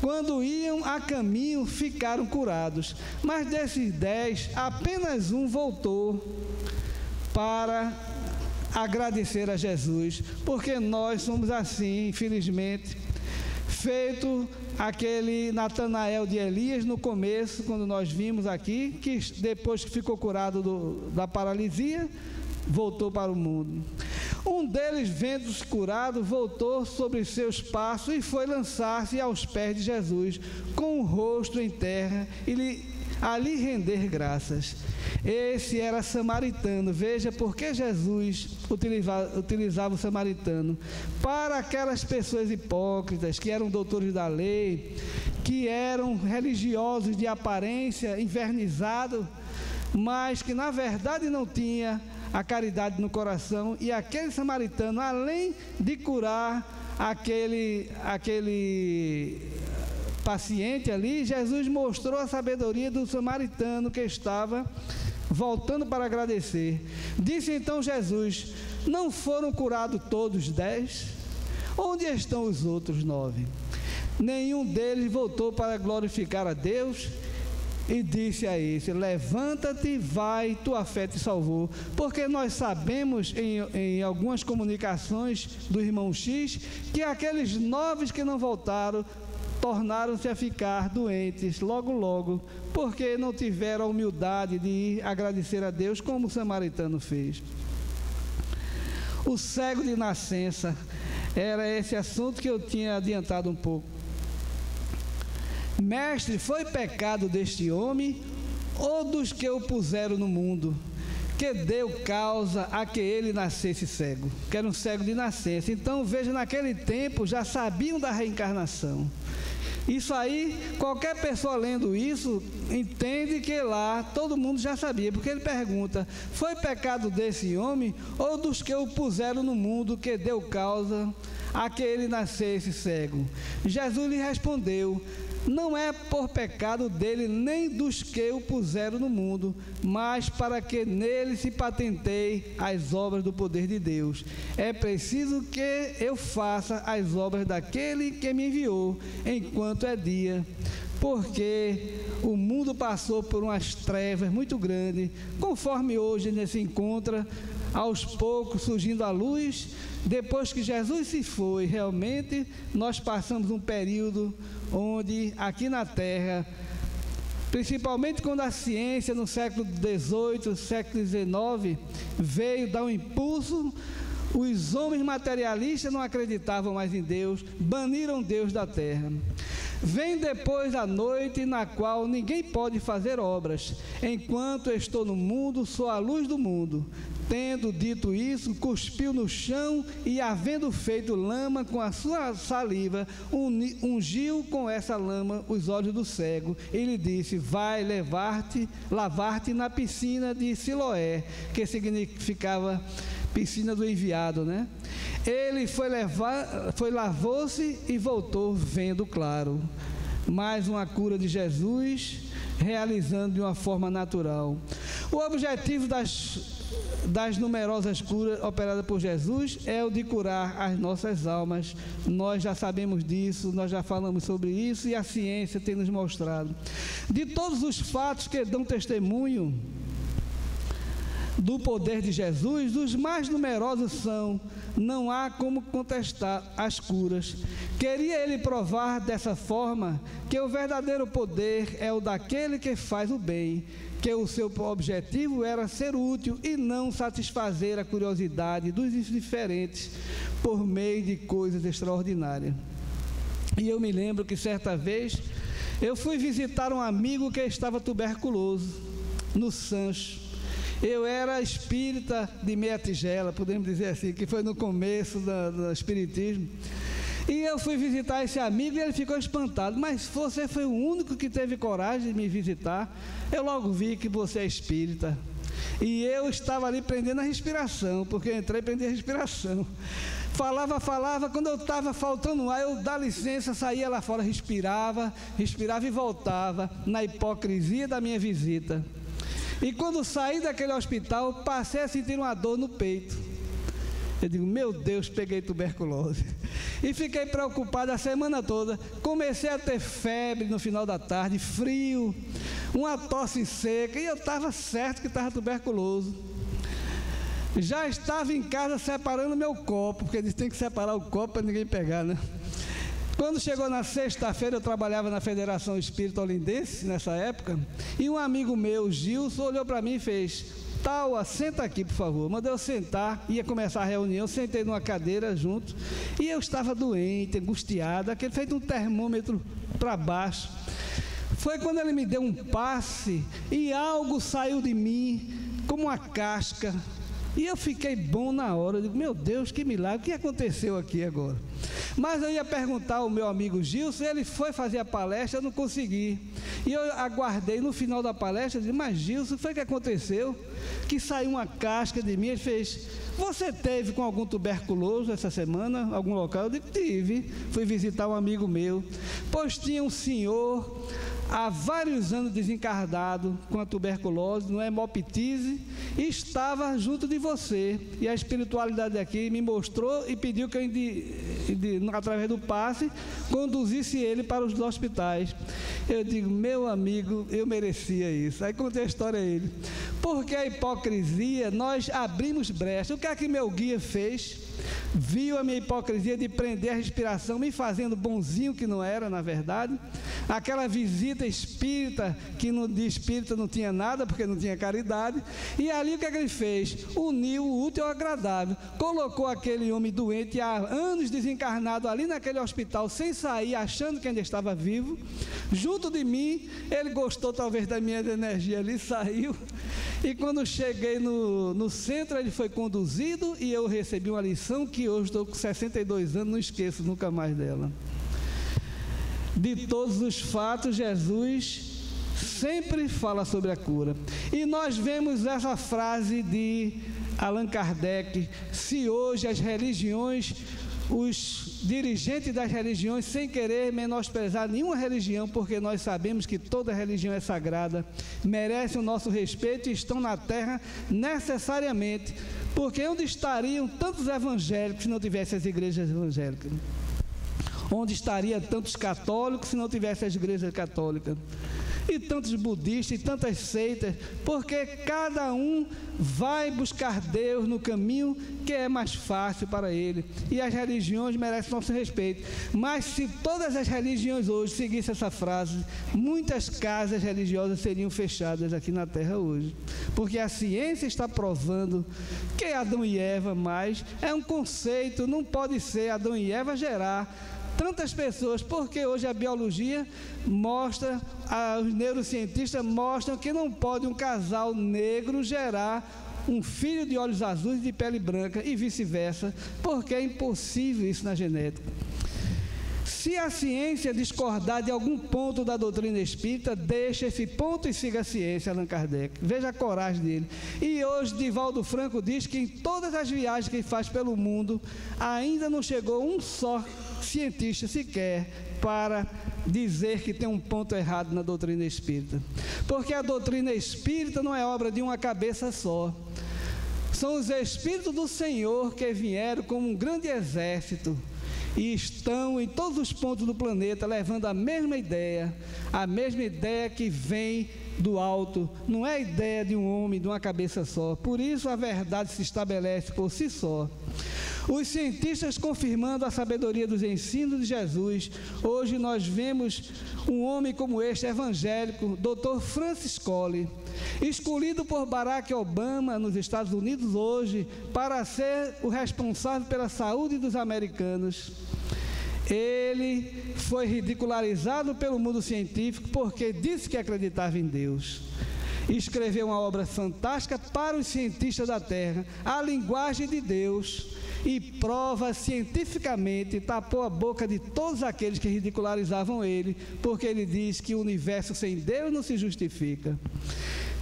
Quando iam a caminho, ficaram curados. Mas desses 10, apenas um voltou para agradecer a Jesus, porque nós somos assim, infelizmente, feito aquele Natanael de Elias no começo, quando nós vimos aqui, que depois que ficou curado da paralisia, voltou para o mundo. Um deles, vendo-se curado, voltou sobre seus passos e foi lançar-se aos pés de Jesus, com o rosto em terra, e ali render graças. Esse era samaritano. Veja porque Jesus utilizava o samaritano. Para aquelas pessoas hipócritas, que eram doutores da lei, que eram religiosos de aparência, envernizados, mas que na verdade não tinha a caridade no coração. E aquele samaritano, além de curar aquele paciente ali, Jesus mostrou a sabedoria do samaritano que estava voltando para agradecer. Disse então Jesus: não foram curados todos 10? Onde estão os outros 9? Nenhum deles voltou para glorificar a Deus? E disse a esse: levanta-te, vai, tua fé te salvou. Porque nós sabemos em algumas comunicações do irmão X que aqueles 9 que não voltaram tornaram-se a ficar doentes logo, porque não tiveram a humildade de ir agradecer a Deus como o samaritano fez. O cego de nascença era esse assunto que eu tinha adiantado um pouco. Mestre, foi pecado deste homem ou dos que o puseram no mundo, que deu causa a que ele nascesse cego? Que era um cego de nascença. Então veja, naquele tempo já sabiam da reencarnação. Isso aí, qualquer pessoa lendo isso, entende que lá todo mundo já sabia, porque ele pergunta: foi pecado desse homem ou dos que o puseram no mundo, que deu causa a que ele nascesse cego? Jesus lhe respondeu: não é por pecado dele nem dos que o puseram no mundo, mas para que nele se patenteiem as obras do poder de Deus. É preciso que eu faça as obras daquele que me enviou, enquanto é dia. Porque o mundo passou por umas trevas muito grandes, conforme hoje ele se encontra, aos poucos surgindo a luz. Depois que Jesus se foi, realmente nós passamos um período onde aqui na Terra, principalmente quando a ciência no século XVIII, século XIX, veio dar um impulso, os homens materialistas não acreditavam mais em Deus, baniram Deus da terra. Vem depois a noite na qual ninguém pode fazer obras. Enquanto estou no mundo, sou a luz do mundo. Tendo dito isso, cuspiu no chão e, havendo feito lama com a sua saliva, ungiu com essa lama os olhos do cego. E lhe disse: vai lavar-te na piscina de Siloé, que significava piscina do enviado, né? Ele lavou-se e voltou vendo claro. Mais uma cura de Jesus, realizando de uma forma natural. O objetivo das numerosas curas operadas por Jesus é o de curar as nossas almas. Nós já sabemos disso, nós já falamos sobre isso e a ciência tem nos mostrado. De todos os fatos que dão testemunho do poder de Jesus, os mais numerosos são: não há como contestar as curas. Queria ele provar dessa forma que o verdadeiro poder é o daquele que faz o bem, que o seu objetivo era ser útil e não satisfazer a curiosidade dos indiferentes por meio de coisas extraordinárias. E eu me lembro que certa vez eu fui visitar um amigo que estava tuberculoso no Sancho. Eu era espírita de meia tigela, podemos dizer assim, que foi no começo do espiritismo. E eu fui visitar esse amigo e ele ficou espantado. Mas você foi o único que teve coragem de me visitar. Eu logo vi que você é espírita. E eu estava ali prendendo a respiração, porque eu entrei e prendi a respiração. Falava, quando eu estava faltando ar, eu, dá licença, saía lá fora, respirava e voltava, na hipocrisia da minha visita. E quando saí daquele hospital, passei a sentir uma dor no peito. Eu digo: meu Deus, peguei tuberculose. E fiquei preocupado a semana toda. Comecei a ter febre no final da tarde, frio, uma tosse seca, e eu estava certo que estava tuberculoso. Já estava em casa separando meu copo, porque eles têm que separar o copo para ninguém pegar, né? Quando chegou na sexta-feira, eu trabalhava na Federação Espírita Olindense, nessa época, e um amigo meu, Gilson, olhou para mim e fez: Taua, senta aqui, por favor. Mandei eu sentar, ia começar a reunião, sentei numa cadeira junto, e eu estava doente, angustiado, aquele feito um termômetro para baixo. Foi quando ele me deu um passe, e algo saiu de mim, como uma casca, e eu fiquei bom na hora. Eu digo: meu Deus, que milagre, o que aconteceu aqui agora? Mas eu ia perguntar ao meu amigo Gilson, ele foi fazer a palestra, eu não consegui. E eu aguardei no final da palestra, eu disse: mas Gilson, o que foi que aconteceu? Que saiu uma casca de mim. Ele fez: você teve com algum tuberculoso essa semana, algum local? Eu digo: tive. Fui visitar um amigo meu, pois tinha um senhor há vários anos desencarnado com a tuberculose, no hemoptise, e estava junto de você. E a espiritualidade aqui me mostrou e pediu que eu, através do passe, conduzisse ele para os hospitais. Eu digo, meu amigo, eu merecia isso. Aí contei a história a ele. Porque a hipocrisia, nós abrimos brecha. O que é que meu guia fez? Viu a minha hipocrisia de prender a respiração, me fazendo bonzinho que não era, na verdade. Aquela visita espírita, que de espírita não tinha nada, porque não tinha caridade. E ali o que é que ele fez? Uniu o útil ao agradável. Colocou aquele homem doente, há anos desencarnado, ali naquele hospital, sem sair, achando que ainda estava vivo. Junto de mim, ele gostou talvez da minha energia ali, saiu. E quando cheguei no centro, ele foi conduzido e eu recebi uma lição que hoje estou com 62 anos, não esqueço nunca mais dela. De todos os fatos, Jesus sempre fala sobre a cura. E nós vemos essa frase de Allan Kardec: se hoje as religiões, os dirigentes das religiões, sem querer menosprezar nenhuma religião, porque nós sabemos que toda religião é sagrada, merece o nosso respeito e estão na terra necessariamente, porque onde estariam tantos evangélicos se não tivessem as igrejas evangélicas? Onde estaria tantos católicos se não tivesse as igrejas católicas? E tantos budistas, e tantas seitas, porque cada um vai buscar Deus no caminho que é mais fácil para ele. E as religiões merecem nosso respeito. Mas se todas as religiões hoje seguissem essa frase, muitas casas religiosas seriam fechadas aqui na terra hoje. Porque a ciência está provando que Adão e Eva mais é um conceito, não pode ser Adão e Eva gerar tantas pessoas, porque hoje a biologia mostra, os neurocientistas mostram que não pode um casal negro gerar um filho de olhos azuis e de pele branca e vice-versa, porque é impossível isso na genética. Se a ciência discordar de algum ponto da doutrina espírita, deixa esse ponto e siga a ciência, Allan Kardec. Veja a coragem dele. E hoje, Divaldo Franco diz que em todas as viagens que ele faz pelo mundo, ainda não chegou um só cientista sequer para dizer que tem um ponto errado na doutrina espírita. Porque a doutrina espírita não é obra de uma cabeça só. São os Espíritos do Senhor que vieram como um grande exército e estão em todos os pontos do planeta levando a mesma ideia que vem do alto, não é a ideia de um homem, de uma cabeça só. Por isso a verdade se estabelece por si só. Os cientistas confirmando a sabedoria dos ensinos de Jesus. Hoje nós vemos um homem como este, evangélico, Dr. Francis Collins, escolhido por Barack Obama nos Estados Unidos hoje para ser o responsável pela saúde dos americanos. Ele foi ridicularizado pelo mundo científico porque disse que acreditava em Deus. Escreveu uma obra fantástica para os cientistas da Terra, a linguagem de Deus, e prova cientificamente, tapou a boca de todos aqueles que ridicularizavam ele, porque ele diz que o universo sem Deus não se justifica.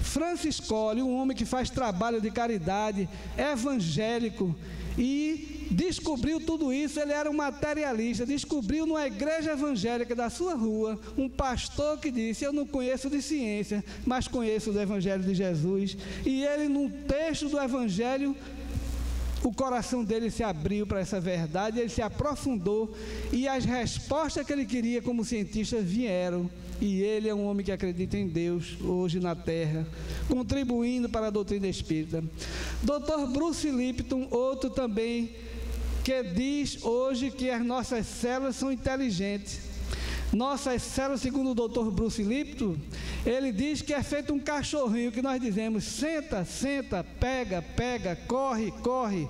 Francis Collins, um homem que faz trabalho de caridade, evangélico, e descobriu tudo isso. Ele era um materialista, descobriu numa igreja evangélica da sua rua um pastor que disse: eu não conheço de ciência, mas conheço do Evangelho de Jesus. E ele, num texto do Evangelho, o coração dele se abriu para essa verdade, ele se aprofundou, e as respostas que ele queria como cientista vieram. E ele é um homem que acredita em Deus hoje na Terra, contribuindo para a doutrina espírita. Dr. Bruce Lipton, outro também, que diz hoje que as nossas células são inteligentes. Nossas células, segundo o Dr. Bruce Lipton, ele diz que é feito um cachorrinho, que nós dizemos: senta, senta, pega, pega, corre, corre.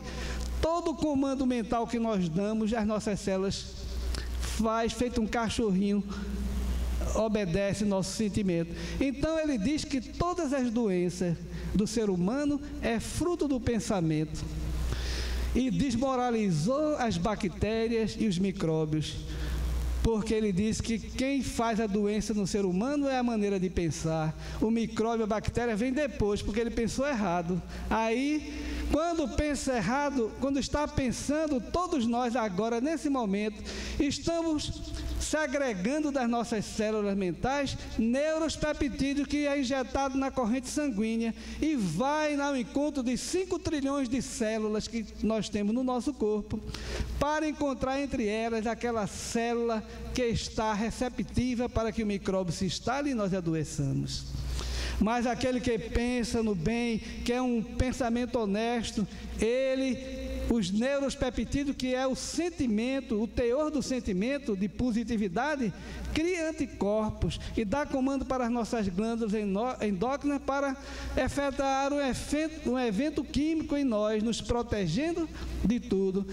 Todo o comando mental que nós damos, as nossas células faz feito um cachorrinho, obedece nosso sentimento. Então ele diz que todas as doenças do ser humano é fruto do pensamento, e desmoralizou as bactérias e os micróbios, porque ele diz que quem faz a doença no ser humano é a maneira de pensar. O micróbio, a bactéria vem depois, porque ele pensou errado. Aí, quando pensa errado, quando está pensando, todos nós agora, nesse momento, estamos segregando das nossas células mentais neuropeptídeos que é injetado na corrente sanguínea e vai ao encontro de 5 trilhões de células que nós temos no nosso corpo, para encontrar entre elas aquela célula que está receptiva para que o micróbio se instale e nós adoeçamos. Mas aquele que pensa no bem, que é um pensamento honesto, os neuropeptídeos, que é o sentimento, o teor do sentimento de positividade, cria anticorpos e dá comando para as nossas glândulas endócrinas para efetuar um evento químico em nós, nos protegendo de tudo.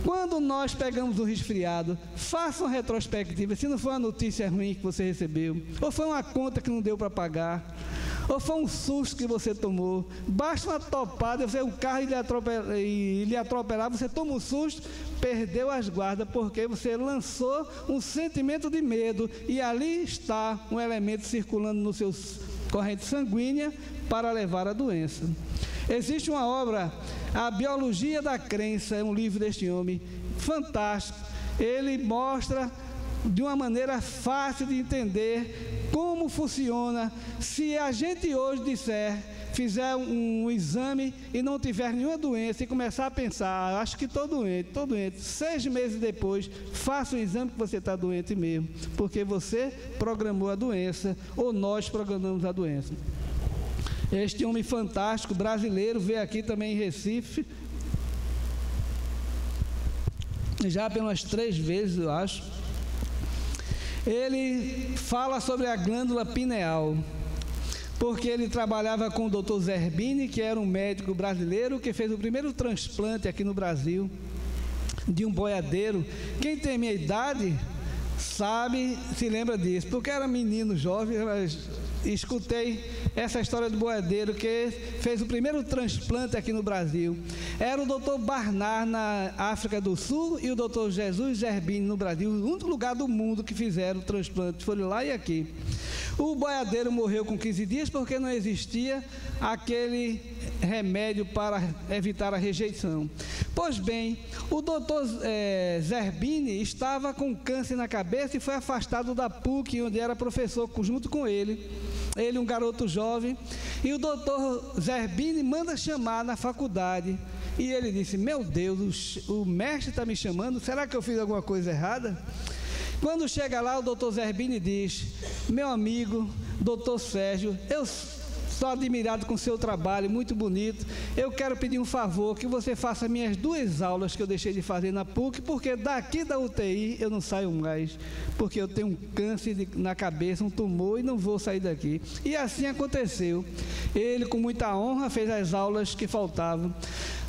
Quando nós pegamos um resfriado, faça uma retrospectiva, se não foi uma notícia ruim que você recebeu, ou foi uma conta que não deu para pagar, ou foi um susto que você tomou, basta uma topada, o carro lhe atropelar, você toma um susto, perdeu as guardas, porque você lançou um sentimento de medo, e ali está um elemento circulando no seu corrente sanguínea para levar a doença. Existe uma obra, A Biologia da Crença, é um livro deste homem, fantástico. Ele mostra de uma maneira fácil de entender como funciona. Se a gente hoje fizer um exame e não tiver nenhuma doença e começar a pensar, acho que estou doente, 6 meses depois, faça o exame que você está doente mesmo, porque você programou a doença, ou nós programamos a doença. Este homem fantástico, brasileiro, veio aqui também em Recife, já pelas 3 vezes, eu acho. Ele fala sobre a glândula pineal, porque ele trabalhava com o Dr. Zerbini, que era um médico brasileiro que fez o primeiro transplante aqui no Brasil de um boiadeiro. Quem tem minha idade sabe, se lembra disso, porque era menino, jovem, mas escutei essa história do boiadeiro que fez o primeiro transplante aqui no Brasil. Era o Dr. Barnard na África do Sul e o Dr. Jesus Zerbini no Brasil, o único lugar do mundo que fizeram o transplante, foram lá e aqui. O boiadeiro morreu com 15 dias porque não existia aquele remédio para evitar a rejeição. Pois bem, o Dr. Zerbini estava com câncer na cabeça e foi afastado da PUC, onde era professor junto com ele, um garoto jovem, e o Dr. Zerbini manda chamar na faculdade, e ele disse: meu Deus, o mestre está me chamando, será que eu fiz alguma coisa errada? Quando chega lá, o Dr. Zerbini diz: meu amigo, Dr. Sérgio, eu estou admirado com o seu trabalho, muito bonito. Eu quero pedir um favor, que você faça minhas 2 aulas que eu deixei de fazer na PUC, porque daqui da UTI eu não saio mais, porque eu tenho um câncer na cabeça, um tumor, e não vou sair daqui. E assim aconteceu. Ele, com muita honra, fez as aulas que faltavam.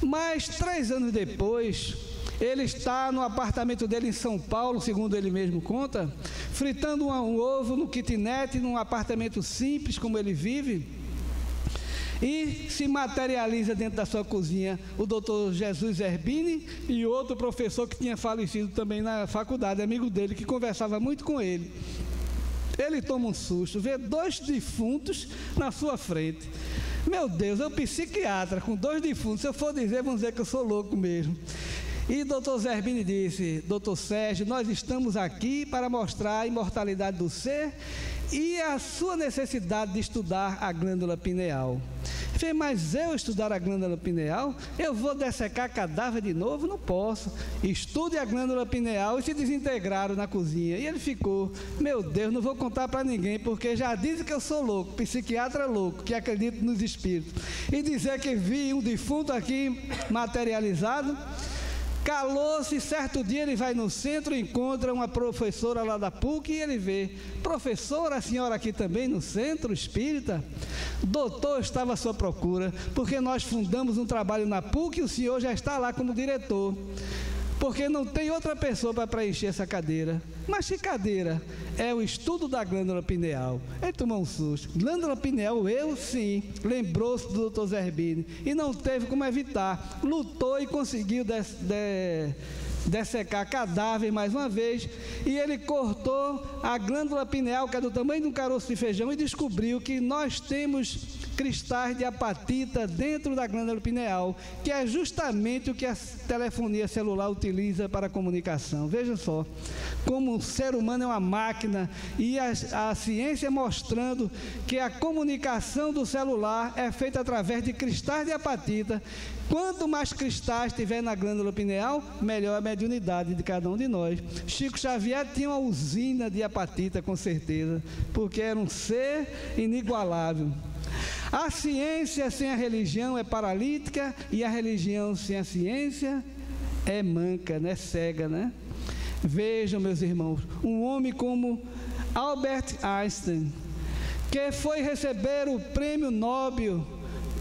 Mas 3 anos depois, ele está no apartamento dele em São Paulo, segundo ele mesmo conta, fritando um ovo no kitnet, num apartamento simples como ele vive, e se materializa dentro da sua cozinha o Dr. Jesus Zerbini e outro professor que tinha falecido também na faculdade, amigo dele, que conversava muito com ele. Ele toma um susto, vê 2 defuntos na sua frente. Meu Deus, é um psiquiatra com 2 defuntos, se eu for dizer, vão dizer que eu sou louco mesmo. E o Dr. Zerbini disse: Dr. Sérgio, nós estamos aqui para mostrar a imortalidade do ser e a sua necessidade de estudar a glândula pineal. Eu falei: mas eu estudar a glândula pineal? Eu vou dessecar cadáver de novo? Não posso. Estude a glândula pineal. E se desintegraram na cozinha. E ele ficou: meu Deus, não vou contar para ninguém, porque já dizem que eu sou louco, psiquiatra louco, que acredito nos espíritos. E dizer que vi um defunto aqui materializado. Calou-se, certo dia ele vai no centro, encontra uma professora lá da PUC e ele vê: professora, a senhora aqui também no centro espírita? Doutor, estava à sua procura, porque nós fundamos um trabalho na PUC e o senhor já está lá como diretor, porque não tem outra pessoa para preencher essa cadeira. Mas que cadeira? É o estudo da glândula pineal. Ele tomou um susto. Glândula pineal, eu sim. Lembrou-se do Dr. Zerbini e não teve como evitar. Lutou e conseguiu dessecar cadáver mais uma vez, e ele cortou a glândula pineal, que é do tamanho de um caroço de feijão, e descobriu que nós temos cristais de apatita dentro da glândula pineal, que é justamente o que a telefonia celular utiliza para a comunicação. Veja só, como o ser humano é uma máquina, e a ciência mostrando que a comunicação do celular é feita através de cristais de apatita. Quanto mais cristais tiver na glândula pineal, melhor a mediunidade de cada um de nós. Chico Xavier tinha uma usina de apatita, com certeza, porque era um ser inigualável. A ciência sem a religião é paralítica, e a religião sem a ciência é manca, né? Cega, né? Vejam, meus irmãos, um homem como Albert Einstein, que foi receber o prêmio Nobel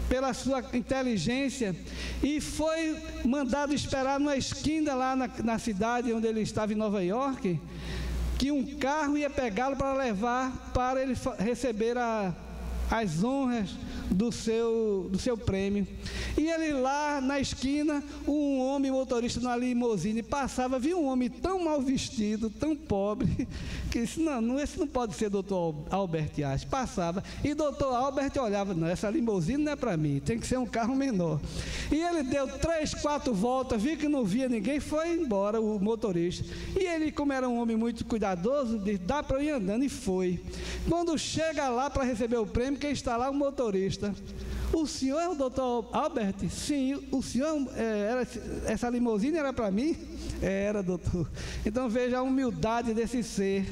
pela sua inteligência, e foi mandado esperar numa esquina lá na cidade onde ele estava, em Nova York, que um carro ia pegá-lo para levar, para ele receber as honras do seu prêmio. E ele lá na esquina, um homem motorista na limusine passava, viu um homem tão mal vestido, tão pobre, que disse: não, esse não pode ser doutor Albert Einstein. Passava, e doutor Albert olhava: não, essa limusine não é para mim, tem que ser um carro menor. E ele deu 3, 4 voltas, viu que não via ninguém, foi embora o motorista. E ele, como era um homem muito cuidadoso, disse: dá para eu ir andando, e foi. Quando chega lá para receber o prêmio, quem está lá? O motorista. O senhor é o doutor Albert? Sim. O senhor, essa limusine era para mim? Era, doutor. Então veja a humildade desse ser,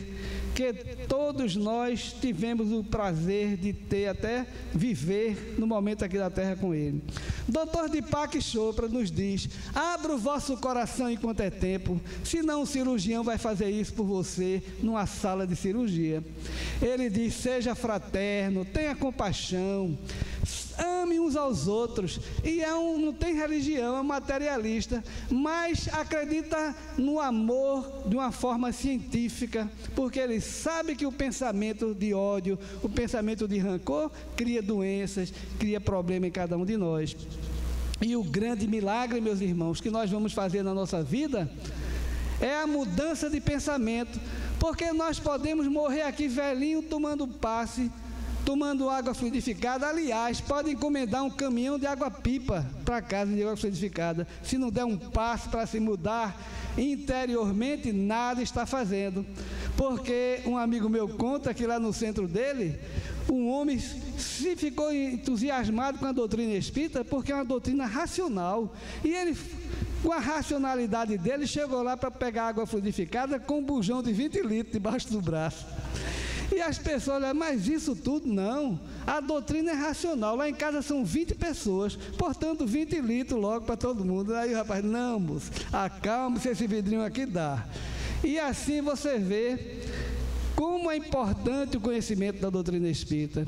que todos nós tivemos o prazer de ter, até viver no momento aqui da terra com ele. Dr. Deepak Chopra nos diz: abra o vosso coração enquanto é tempo, senão o cirurgião vai fazer isso por você numa sala de cirurgia. Ele diz: seja fraterno, tenha compaixão, ame uns aos outros. E não tem religião, é materialista, mas acredita no amor de uma forma científica, porque ele sabe que o pensamento de ódio, o pensamento de rancor, cria doenças, cria problema em cada um de nós. E o grande milagre, meus irmãos, que nós vamos fazer na nossa vida é a mudança de pensamento, porque nós podemos morrer aqui velhinho tomando passe, tomando água fluidificada. Aliás, pode encomendar um caminhão de água-pipa para casa de água fluidificada. Se não der um passo para se mudar interiormente, nada está fazendo. Porque um amigo meu conta que lá no centro dele, um homem se ficou entusiasmado com a doutrina espírita, porque é uma doutrina racional. E ele, com a racionalidade dele, chegou lá para pegar água fluidificada com um bujão de 20 litros debaixo do braço. E as pessoas olham: mas isso tudo não, a doutrina é racional, lá em casa são 20 pessoas, portanto 20 litros logo para todo mundo. Aí o rapaz: não, moço, acalme-se, esse vidrinho aqui dá. E assim você vê como é importante o conhecimento da doutrina espírita.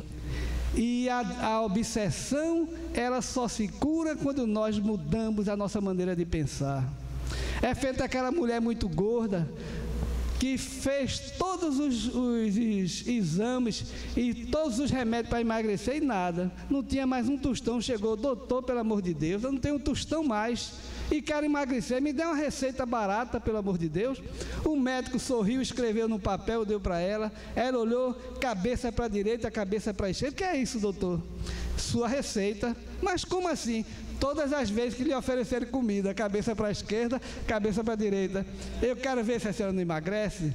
E a obsessão, ela só se cura quando nós mudamos a nossa maneira de pensar. É feita aquela mulher muito gorda, que fez todos os exames e todos os remédios para emagrecer, e nada, não tinha mais um tostão. Chegou: doutor, pelo amor de Deus, eu não tenho um tostão mais e quero emagrecer, me dê uma receita barata, pelo amor de Deus. O médico sorriu, escreveu no papel, deu para ela. Ela olhou, cabeça para a direita, cabeça para a esquerda. Que é isso, doutor? Sua receita. Mas como assim? Todas as vezes que lhe oferecerem comida, cabeça para a esquerda, cabeça para a direita. Eu quero ver se a senhora não emagrece.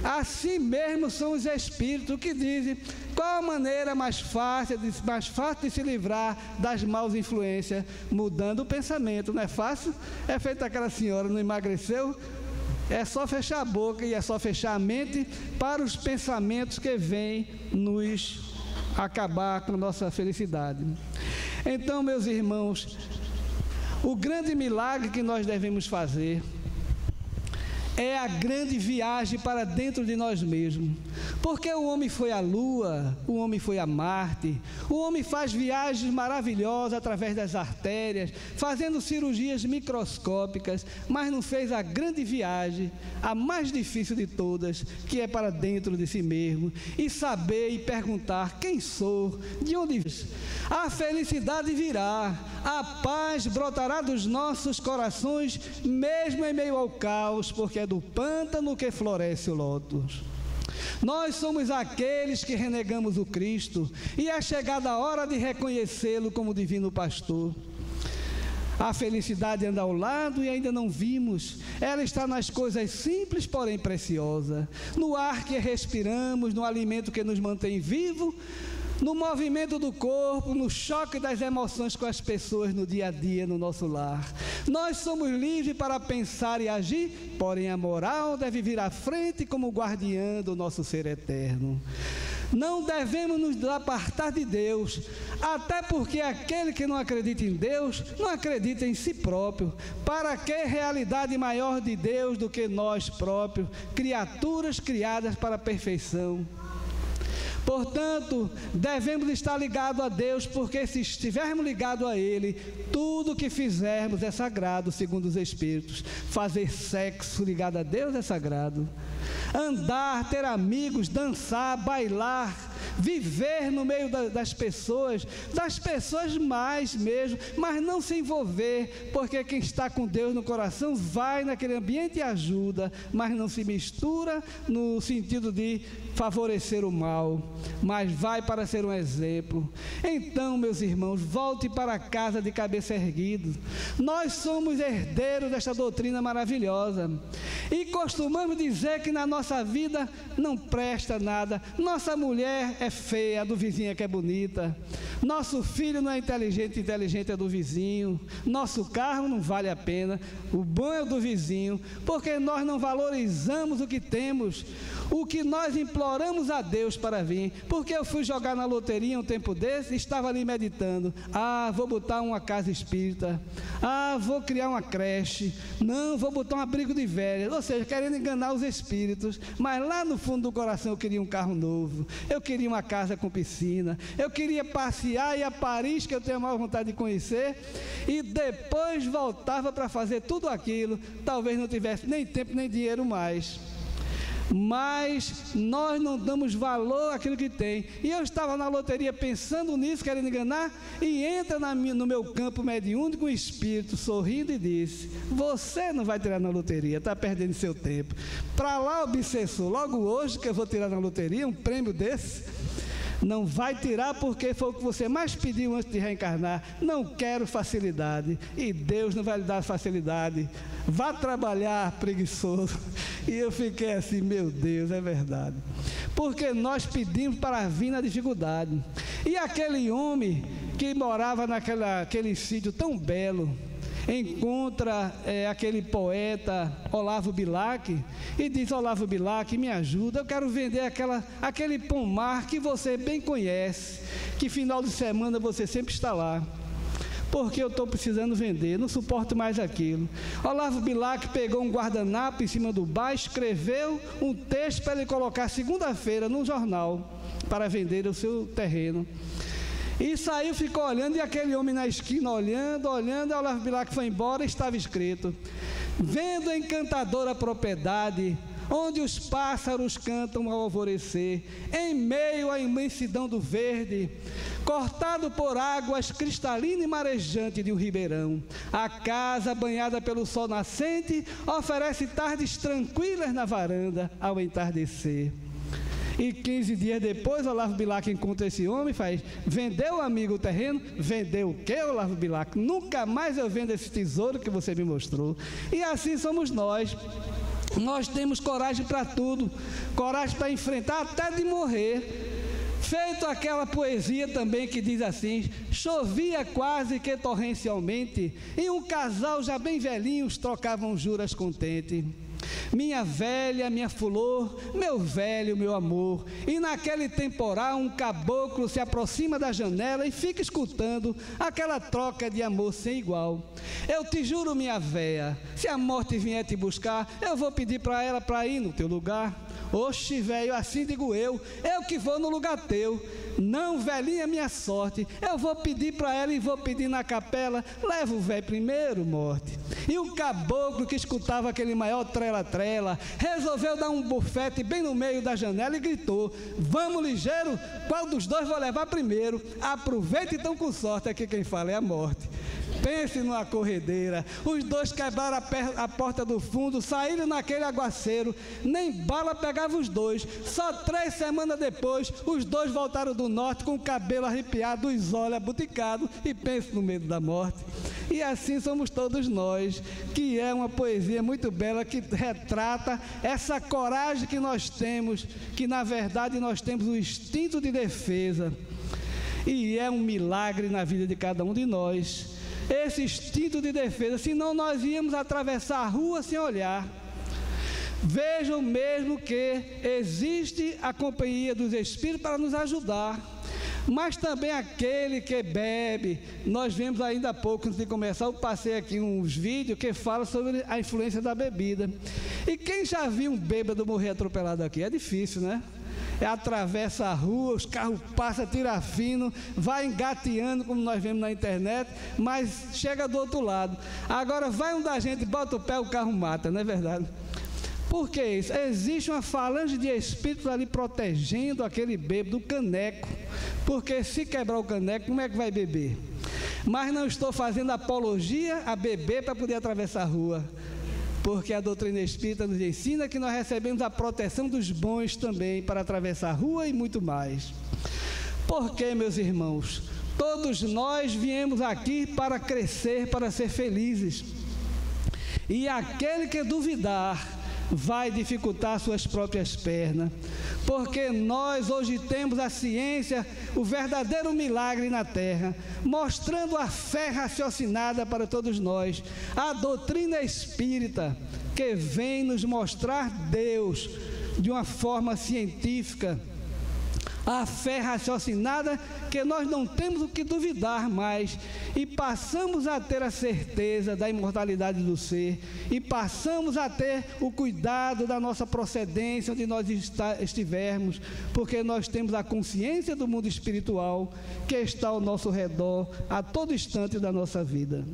Assim mesmo são os espíritos que dizem qual a maneira mais fácil de se livrar das maus influências, mudando o pensamento. Não é fácil? É feito aquela senhora, não emagreceu? É só fechar a boca e é só fechar a mente para os pensamentos que vêm nos acabar com nossa felicidade. Então, meus irmãos, o grande milagre que nós devemos fazer é a grande viagem para dentro de nós mesmos. Porque o homem foi à Lua, o homem foi a Marte, o homem faz viagens maravilhosas através das artérias, fazendo cirurgias microscópicas, mas não fez a grande viagem, a mais difícil de todas, que é para dentro de si mesmo, e saber e perguntar: quem sou, de onde vim? A felicidade virá, a paz brotará dos nossos corações, mesmo em meio ao caos, porque é do pântano que floresce o lótus. Nós somos aqueles que renegamos o Cristo, e é chegada a hora de reconhecê-lo como divino pastor. A felicidade anda ao lado e ainda não vimos. Ela está nas coisas simples, porém preciosas. No ar que respiramos, no alimento que nos mantém vivo, no movimento do corpo, no choque das emoções com as pessoas no dia a dia, no nosso lar. Nós somos livres para pensar e agir, porém a moral deve vir à frente como guardiã do nosso ser eterno. Não devemos nos apartar de Deus, até porque aquele que não acredita em Deus, não acredita em si próprio. Para que realidade maior de Deus do que nós próprios, criaturas criadas para a perfeição? Portanto, devemos estar ligados a Deus, porque se estivermos ligados a Ele, tudo que fizermos é sagrado, segundo os Espíritos. Fazer sexo ligado a Deus é sagrado. Andar, ter amigos, dançar, bailar, viver no meio das pessoas mais mesmo, mas não se envolver, porque quem está com Deus no coração vai naquele ambiente e ajuda, mas não se mistura no sentido de favorecer o mal, mas vai para ser um exemplo. Então, meus irmãos, volte para casa de cabeça erguida. Nós somos herdeiros desta doutrina maravilhosa e costumamos dizer que na nossa vida não presta nada. Nossa mulher é feia, a do vizinho é que é bonita. Nosso filho não é inteligente, inteligente é do vizinho. Nosso carro não vale a pena, o bom é o do vizinho, porque nós não valorizamos o que temos, o que nós imploramos a Deus para vir. Porque eu fui jogar na loteria um tempo desse, estava ali meditando: vou botar uma casa espírita, vou criar uma creche, não, vou botar um abrigo de velhas, ou seja, querendo enganar os espíritos. Mas lá no fundo do coração eu queria um carro novo, eu queria uma casa com piscina, eu queria passear e ir a Paris, que eu tenho a maior vontade de conhecer, e depois voltava para fazer tudo aquilo. Talvez não tivesse nem tempo nem dinheiro mais, mas nós não damos valor àquilo que tem. E eu estava na loteria pensando nisso, querendo enganar, e entra no meu campo mediúnico um espírito sorrindo e disse: você não vai tirar na loteria, está perdendo seu tempo. Para lá, obsessor, logo hoje que eu vou tirar na loteria um prêmio desse? Não vai tirar, porque foi o que você mais pediu antes de reencarnar. Não quero facilidade, e Deus não vai lhe dar facilidade. Vá trabalhar, preguiçoso. E eu fiquei assim: meu Deus, é verdade, porque nós pedimos para vir na dificuldade. E aquele homem que morava naquele sítio tão belo, encontra aquele poeta Olavo Bilac e diz: Olavo Bilac, me ajuda, eu quero vender aquele pomar que você bem conhece, que final de semana você sempre está lá, porque eu estou precisando vender, não suporto mais aquilo. Olavo Bilac pegou um guardanapo em cima do bar, escreveu um texto para ele colocar segunda-feira no jornal para vender o seu terreno. E saiu, ficou olhando, e aquele homem na esquina olhando, a Olavo Bilac foi embora, estava escrito: vendo a encantadora propriedade, onde os pássaros cantam ao alvorecer, em meio à imensidão do verde, cortado por águas cristalina e marejante de um ribeirão. A casa, banhada pelo sol nascente, oferece tardes tranquilas na varanda ao entardecer. E 15 dias depois, Olavo Bilac encontra esse homem e faz: vendeu, amigo, o terreno? Vendeu o quê, Olavo Bilac? Nunca mais eu vendo esse tesouro que você me mostrou. E assim somos nós. Nós temos coragem para tudo, coragem para enfrentar até de morrer. Feito aquela poesia também que diz assim: chovia quase que torrencialmente, e um casal já bem velhinhos trocavam juras contente. Minha velha, minha flor, meu velho, meu amor. E naquele temporal um caboclo se aproxima da janela e fica escutando aquela troca de amor sem igual. Eu te juro, minha véia, se a morte vier te buscar, eu vou pedir para ela para ir no teu lugar. Oxe, velho, assim digo eu que vou no lugar teu. Não, velhinha, minha sorte, eu vou pedir para ela e vou pedir na capela, leva o velho primeiro, morte. E o caboclo, que escutava aquele maior trela-trela, resolveu dar um bufete bem no meio da janela e gritou: vamos ligeiro, qual dos dois vou levar primeiro? Aproveita então com sorte, aqui quem fala é a morte. Pense numa corredeira. Os dois quebraram a porta do fundo, saíram naquele aguaceiro, nem bala pegava os dois. Só 3 semanas depois, os dois voltaram do norte com o cabelo arrepiado, os olhos abuticados, e pense no medo da morte. E assim somos todos nós, que é uma poesia muito bela, que retrata essa coragem que nós temos, que na verdade nós temos o instinto de defesa. E é um milagre na vida de cada um de nós, esse instinto de defesa, senão nós íamos atravessar a rua sem olhar. Vejam mesmo que existe a companhia dos Espíritos para nos ajudar, mas também aquele que bebe. Nós vimos ainda há pouco, antes de começar, eu passei aqui uns vídeos que falam sobre a influência da bebida. E quem já viu um bêbado morrer atropelado aqui? É difícil, né? Atravessa a rua, os carros passam, tira fino, vai engateando, como nós vemos na internet, mas chega do outro lado. Agora vai um da gente, bota o pé, o carro mata, não é verdade? Por que isso? Existe uma falange de espíritos ali protegendo aquele bêbado do caneco, porque se quebrar o caneco, como é que vai beber? Mas não estou fazendo apologia a beber para poder atravessar a rua, porque a doutrina espírita nos ensina que nós recebemos a proteção dos bons também para atravessar a rua e muito mais. Porque, meus irmãos, todos nós viemos aqui para crescer, para ser felizes. E aquele que duvidar vai dificultar suas próprias pernas, porque nós hoje temos a ciência, o verdadeiro milagre na terra, mostrando a fé raciocinada para todos nós, a doutrina espírita, que vem nos mostrar Deus de uma forma científica, a fé raciocinada, que nós não temos o que duvidar mais, e passamos a ter a certeza da imortalidade do ser, e passamos a ter o cuidado da nossa procedência, onde nós estivermos, porque nós temos a consciência do mundo espiritual, que está ao nosso redor, a todo instante da nossa vida.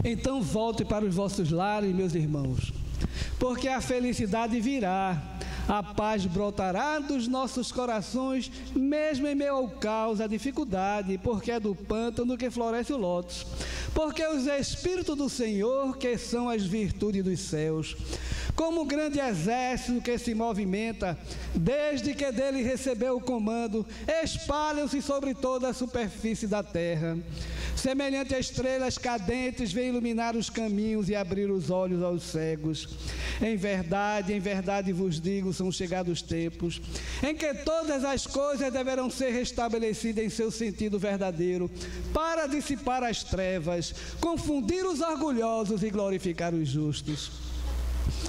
Então volte para os vossos lares, meus irmãos, porque a felicidade virá, a paz brotará dos nossos corações, mesmo em meio ao caos, à dificuldade, porque é do pântano que floresce o lótus, porque os Espíritos do Senhor, que são as virtudes dos céus, como um grande exército que se movimenta, desde que dele recebeu o comando, espalham-se sobre toda a superfície da terra. Semelhante a estrelas cadentes, vem iluminar os caminhos e abrir os olhos aos cegos. Em verdade vos digo, são chegados os tempos em que todas as coisas deverão ser restabelecidas em seu sentido verdadeiro, para dissipar as trevas, confundir os orgulhosos e glorificar os justos.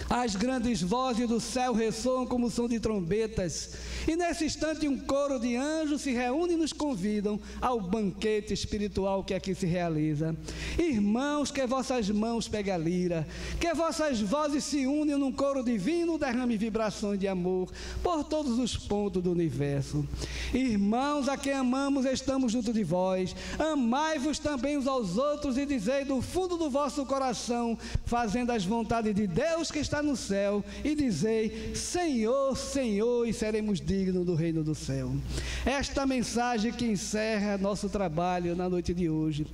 As grandes vozes do céu ressoam como som de trombetas, e nesse instante um coro de anjos se reúne e nos convidam ao banquete espiritual que aqui se realiza. Irmãos, que vossas mãos peguem a lira, que vossas vozes se unem num coro divino, derrame vibrações de amor por todos os pontos do universo. Irmãos, a quem amamos, estamos junto de vós, amai-vos também uns aos outros e dizei do fundo do vosso coração, fazendo as vontades de Deus que está no céu, e dizei: Senhor, Senhor, e seremos dignos do reino do céu. Esta mensagem que encerra nosso trabalho na noite de hoje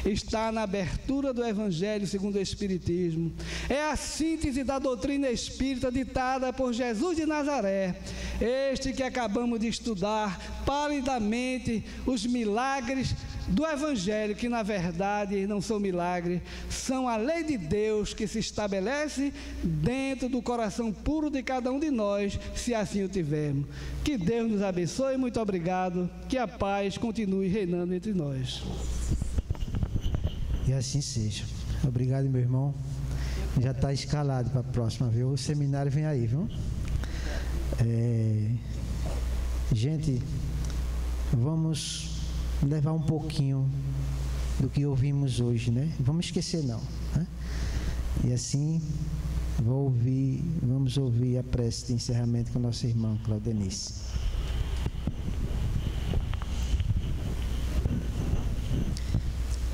está na abertura do Evangelho segundo o Espiritismo. É a síntese da doutrina espírita ditada por Jesus de Nazaré, este que acabamos de estudar palidamente, os milagres do Evangelho, que na verdade não são milagres, são a lei de Deus que se estabelece dentro do coração puro de cada um de nós, se assim o tivermos. Que Deus nos abençoe, muito obrigado, que a paz continue reinando entre nós. E assim seja. Obrigado, meu irmão. Já está escalado para a próxima, viu? O seminário vem aí, viu? Gente, vamos levar um pouquinho do que ouvimos hoje, né? Vamos esquecer não, né? E assim vamos ouvir a prece de encerramento com a nossa irmã Claudenice.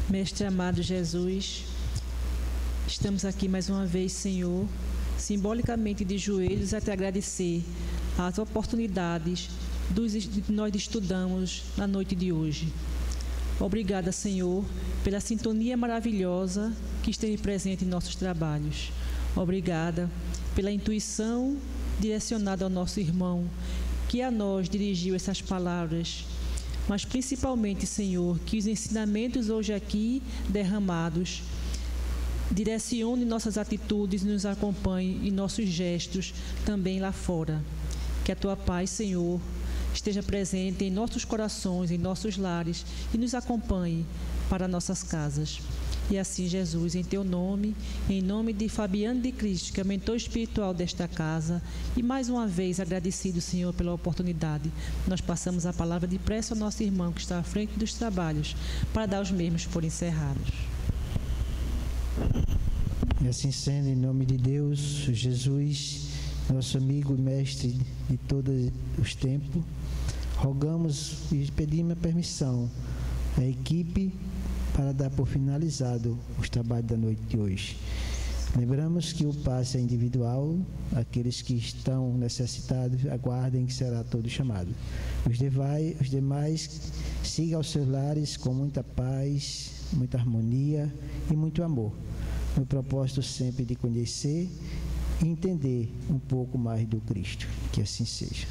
Mestre amado Jesus, estamos aqui mais uma vez, Senhor, simbolicamente de joelhos a te agradecer as oportunidades que nós estudamos na noite de hoje. Obrigada, Senhor, pela sintonia maravilhosa que esteve presente em nossos trabalhos. Obrigada pela intuição direcionada ao nosso irmão, que a nós dirigiu essas palavras. Mas principalmente, Senhor, que os ensinamentos hoje aqui derramados direcione nossas atitudes, nos acompanhe em nossos gestos também lá fora. Que a Tua paz, Senhor, esteja presente em nossos corações, em nossos lares e nos acompanhe para nossas casas. E assim, Jesus, em Teu nome, em nome de Fabiano de Cristo, que é o mentor espiritual desta casa, e mais uma vez agradecido, Senhor, pela oportunidade, nós passamos a palavra de prece ao nosso irmão que está à frente dos trabalhos, para dar os mesmos por encerrados. E assim sendo, em nome de Deus, Jesus, nosso amigo e mestre de todos os tempos, rogamos e pedimos a permissão à equipe para dar por finalizado os trabalhos da noite de hoje. Lembramos que o passe é individual, aqueles que estão necessitados aguardem que será todo chamado. Os demais sigam aos seus lares com muita paz, muita harmonia e muito amor, no propósito sempre de conhecer e entender um pouco mais do Cristo. Que assim seja.